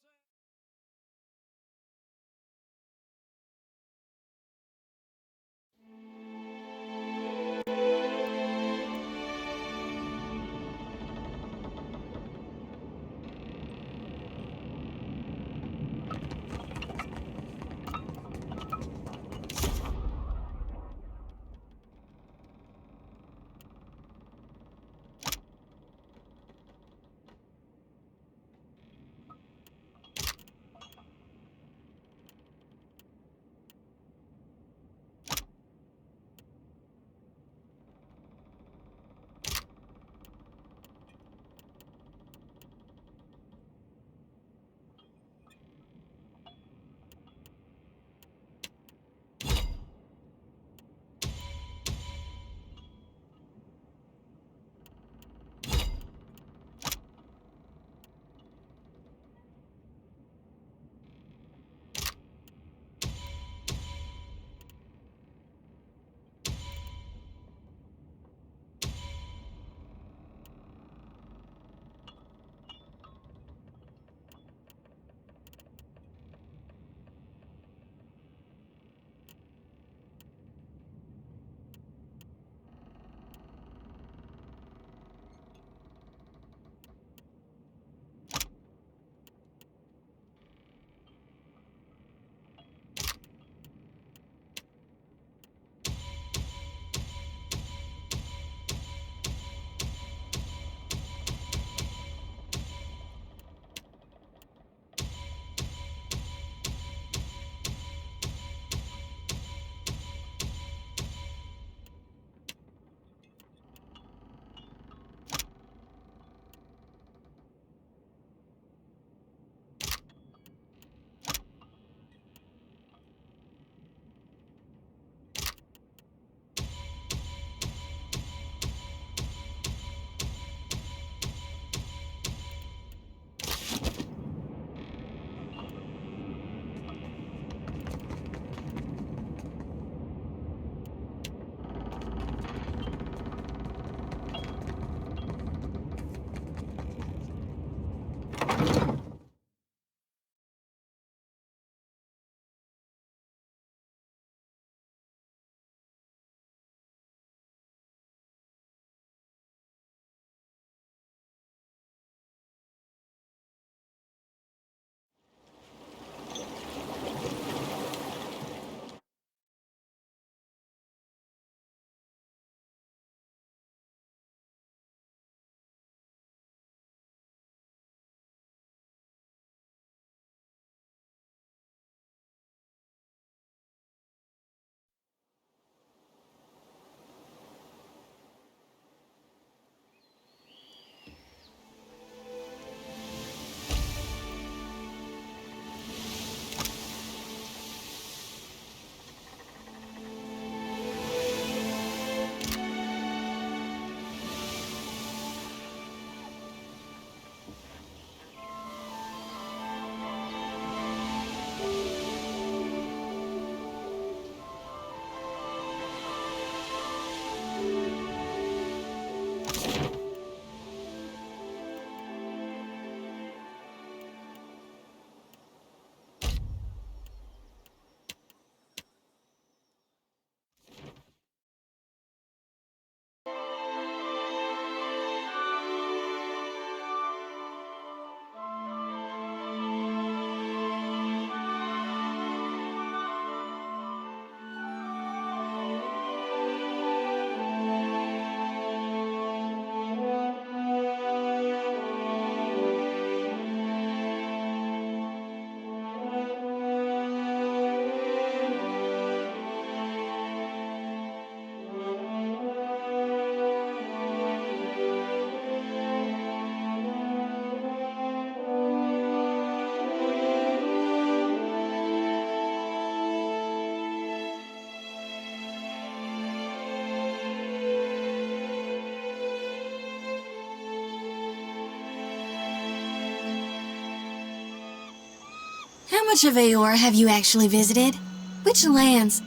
How much of Aora have you actually visited? Which lands?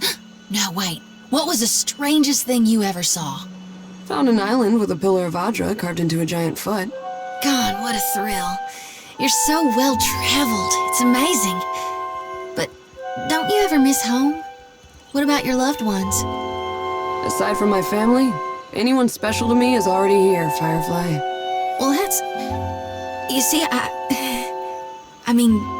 No, wait. What was the strangest thing you ever saw? Found an island with a pillar of Adra carved into a giant foot. God, what a thrill. You're so well-traveled. It's amazing. But don't you ever miss home? What about your loved ones? Aside from my family, anyone special to me is already here, Firefly. Well, that's... You see, I mean...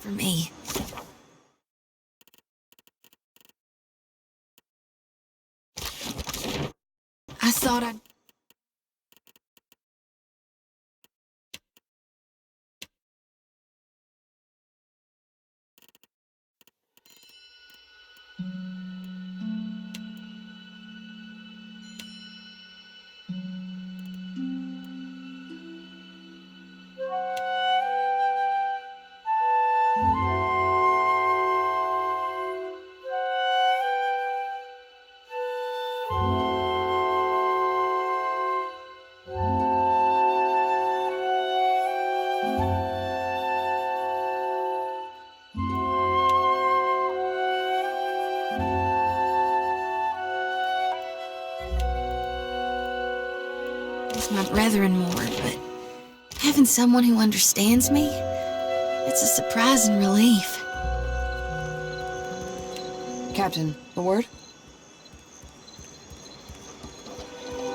For me. I thought I'd... my brethren more, but having someone who understands me, it's a surprising relief. Captain, a word?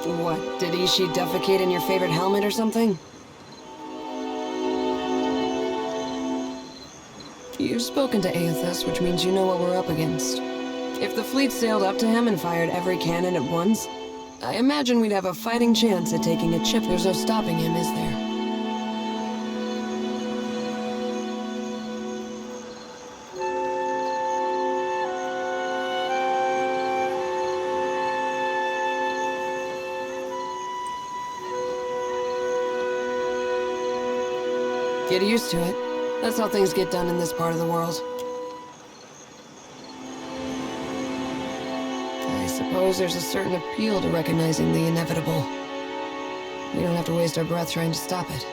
What, did Ishi defecate in your favorite helmet or something? You've spoken to Aethys, which means you know what we're up against. If the fleet sailed up to him and fired every cannon at once, I imagine we'd have a fighting chance at taking a chip. There's no stopping him, is there? Get used to it. That's how things get done in this part of the world. I suppose there's a certain appeal to recognizing the inevitable. We don't have to waste our breath trying to stop it.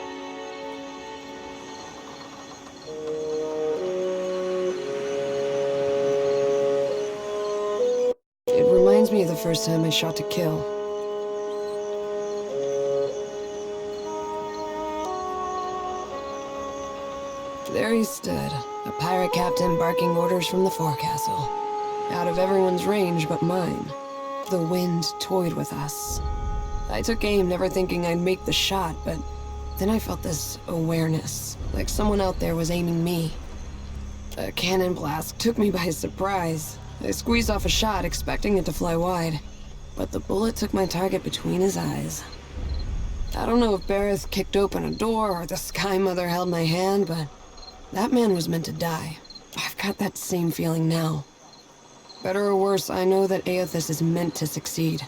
It reminds me of the first time I shot to kill. There he stood, a pirate captain barking orders from the forecastle. Out of everyone's range but mine. The wind toyed with us. I took aim, never thinking I'd make the shot, but then I felt this awareness, like someone out there was aiming me. A cannon blast took me by surprise. I squeezed off a shot, expecting it to fly wide, but the bullet took my target between his eyes. I don't know if Bareth kicked open a door or the Sky Mother held my hand, but that man was meant to die. I've got that same feeling now. Better or worse, I know that Aethys is meant to succeed.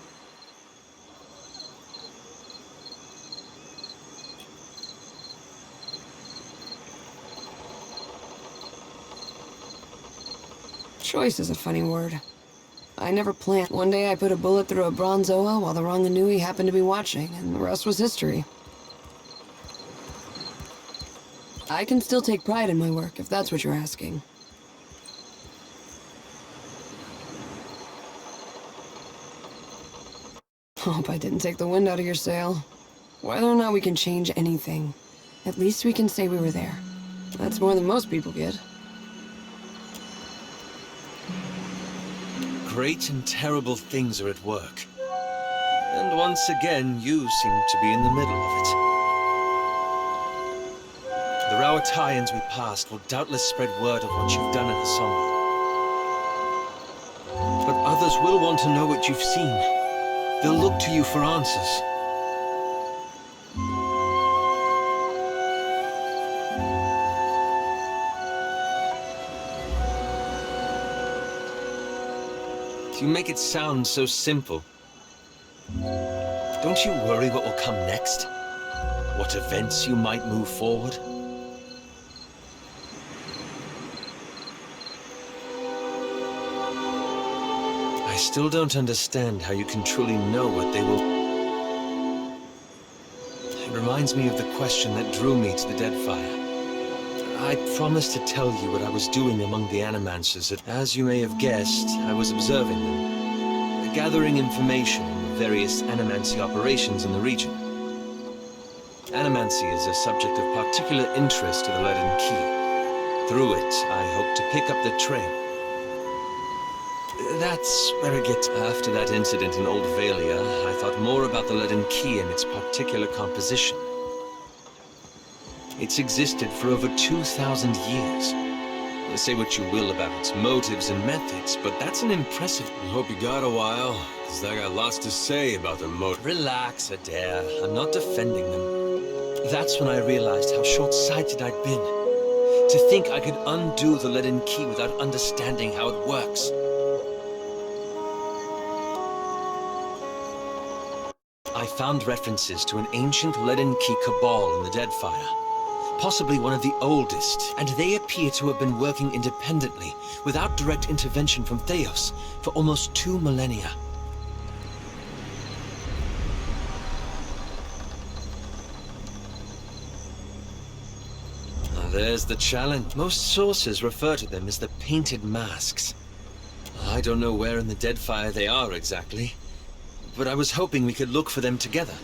Choice is a funny word. I never planned. One day I put a bullet through a Bronzoa while the Ronganui happened to be watching, and the rest was history. I can still take pride in my work, if that's what you're asking. Hope I didn't take the wind out of your sail. Whether or not we can change anything, at least we can say we were there. That's more than most people get. Great and terrible things are at work. And once again, you seem to be in the middle of it. The Rauataians we passed will doubtless spread word of what you've done in Hasonga. But others will want to know what you've seen. They'll look to you for answers. You make it sound so simple. Don't you worry what will come next? What events you might move forward? I still don't understand how you can truly know what they will... It reminds me of the question that drew me to the Deadfire. I promised to tell you what I was doing among the Animancers. As you may have guessed, I was observing them, gathering information on the various Animancy operations in the region. Animancy is a subject of particular interest to the Leaden Key. Through it, I hope to pick up the trail. That's where it gets. After that incident in Old Valia, I thought more about the Leaden Key and its particular composition. It's existed for over 2,000 years. Say what you will about its motives and methods, but that's an impressive... I hope you got a while, because I got lots to say about the Relax, Adair. I'm not defending them. That's when I realized how short-sighted I'd been. To think I could undo the Leaden Key without understanding how it works. I found references to an ancient Leaden Key cabal in the Deadfire. Possibly one of the oldest, and they appear to have been working independently, without direct intervention from Theos, for almost 2 millennia. Now there's the challenge. Most sources refer to them as the Painted Masks. I don't know where in the Deadfire they are exactly, but I was hoping we could look for them together.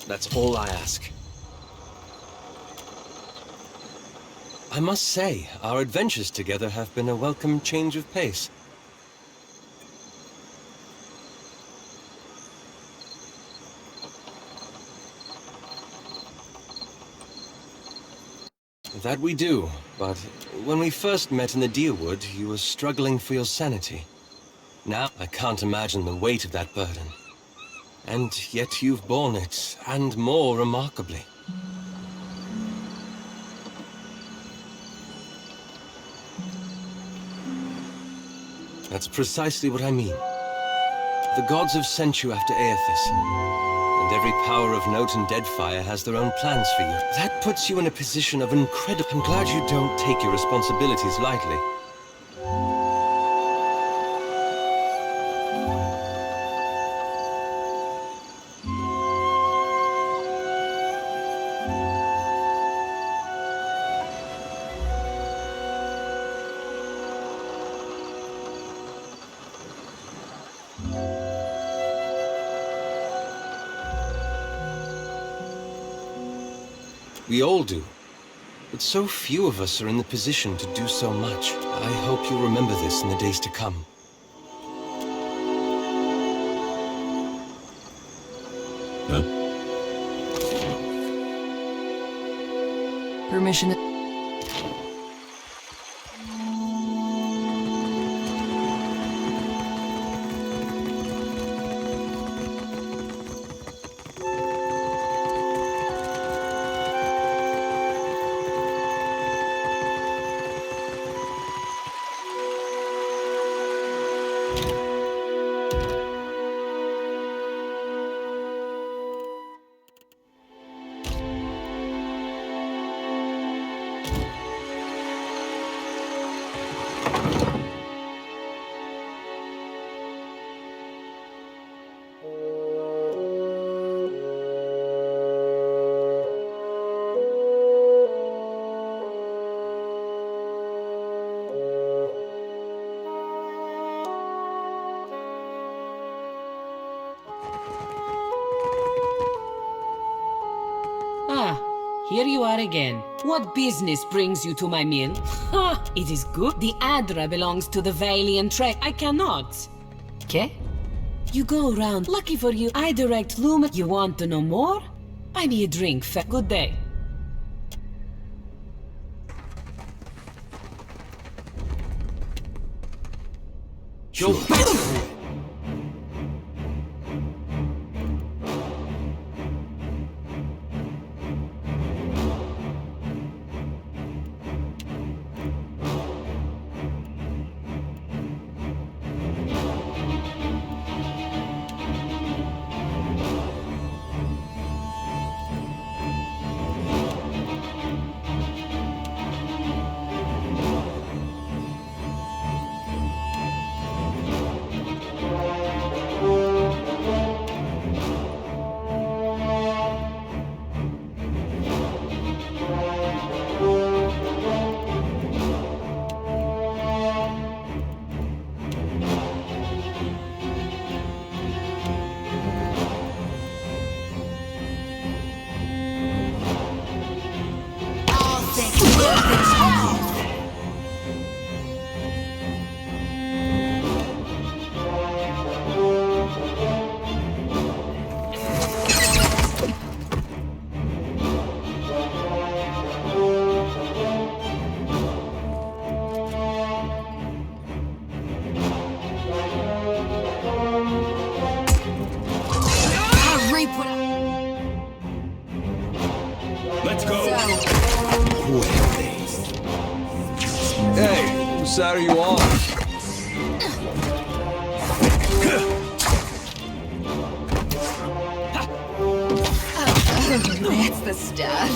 That's all I ask. I must say, our adventures together have been a welcome change of pace. That we do, but when we first met in the Deerwood, you were struggling for your sanity. Now, I can't imagine the weight of that burden. And yet you've borne it, and more remarkably. That's precisely what I mean. The gods have sent you after Aethys, and every power of note in Deadfire has their own plans for you. That puts you in a position of incredible... I'm glad you don't take your responsibilities lightly. We all do, but so few of us are in the position to do so much. I hope you'll remember this in the days to come. Huh? Permission. Ah, here you are again. What business brings you to my mill? Ha! It is good. The Adra belongs to the Valian Trek. I cannot. Okay? You go around. Lucky for you, I direct Lumen. You want to know more? Buy me a drink. Good day. You're better for it. Let's go. Hey, whose side are you on? That's the stuff.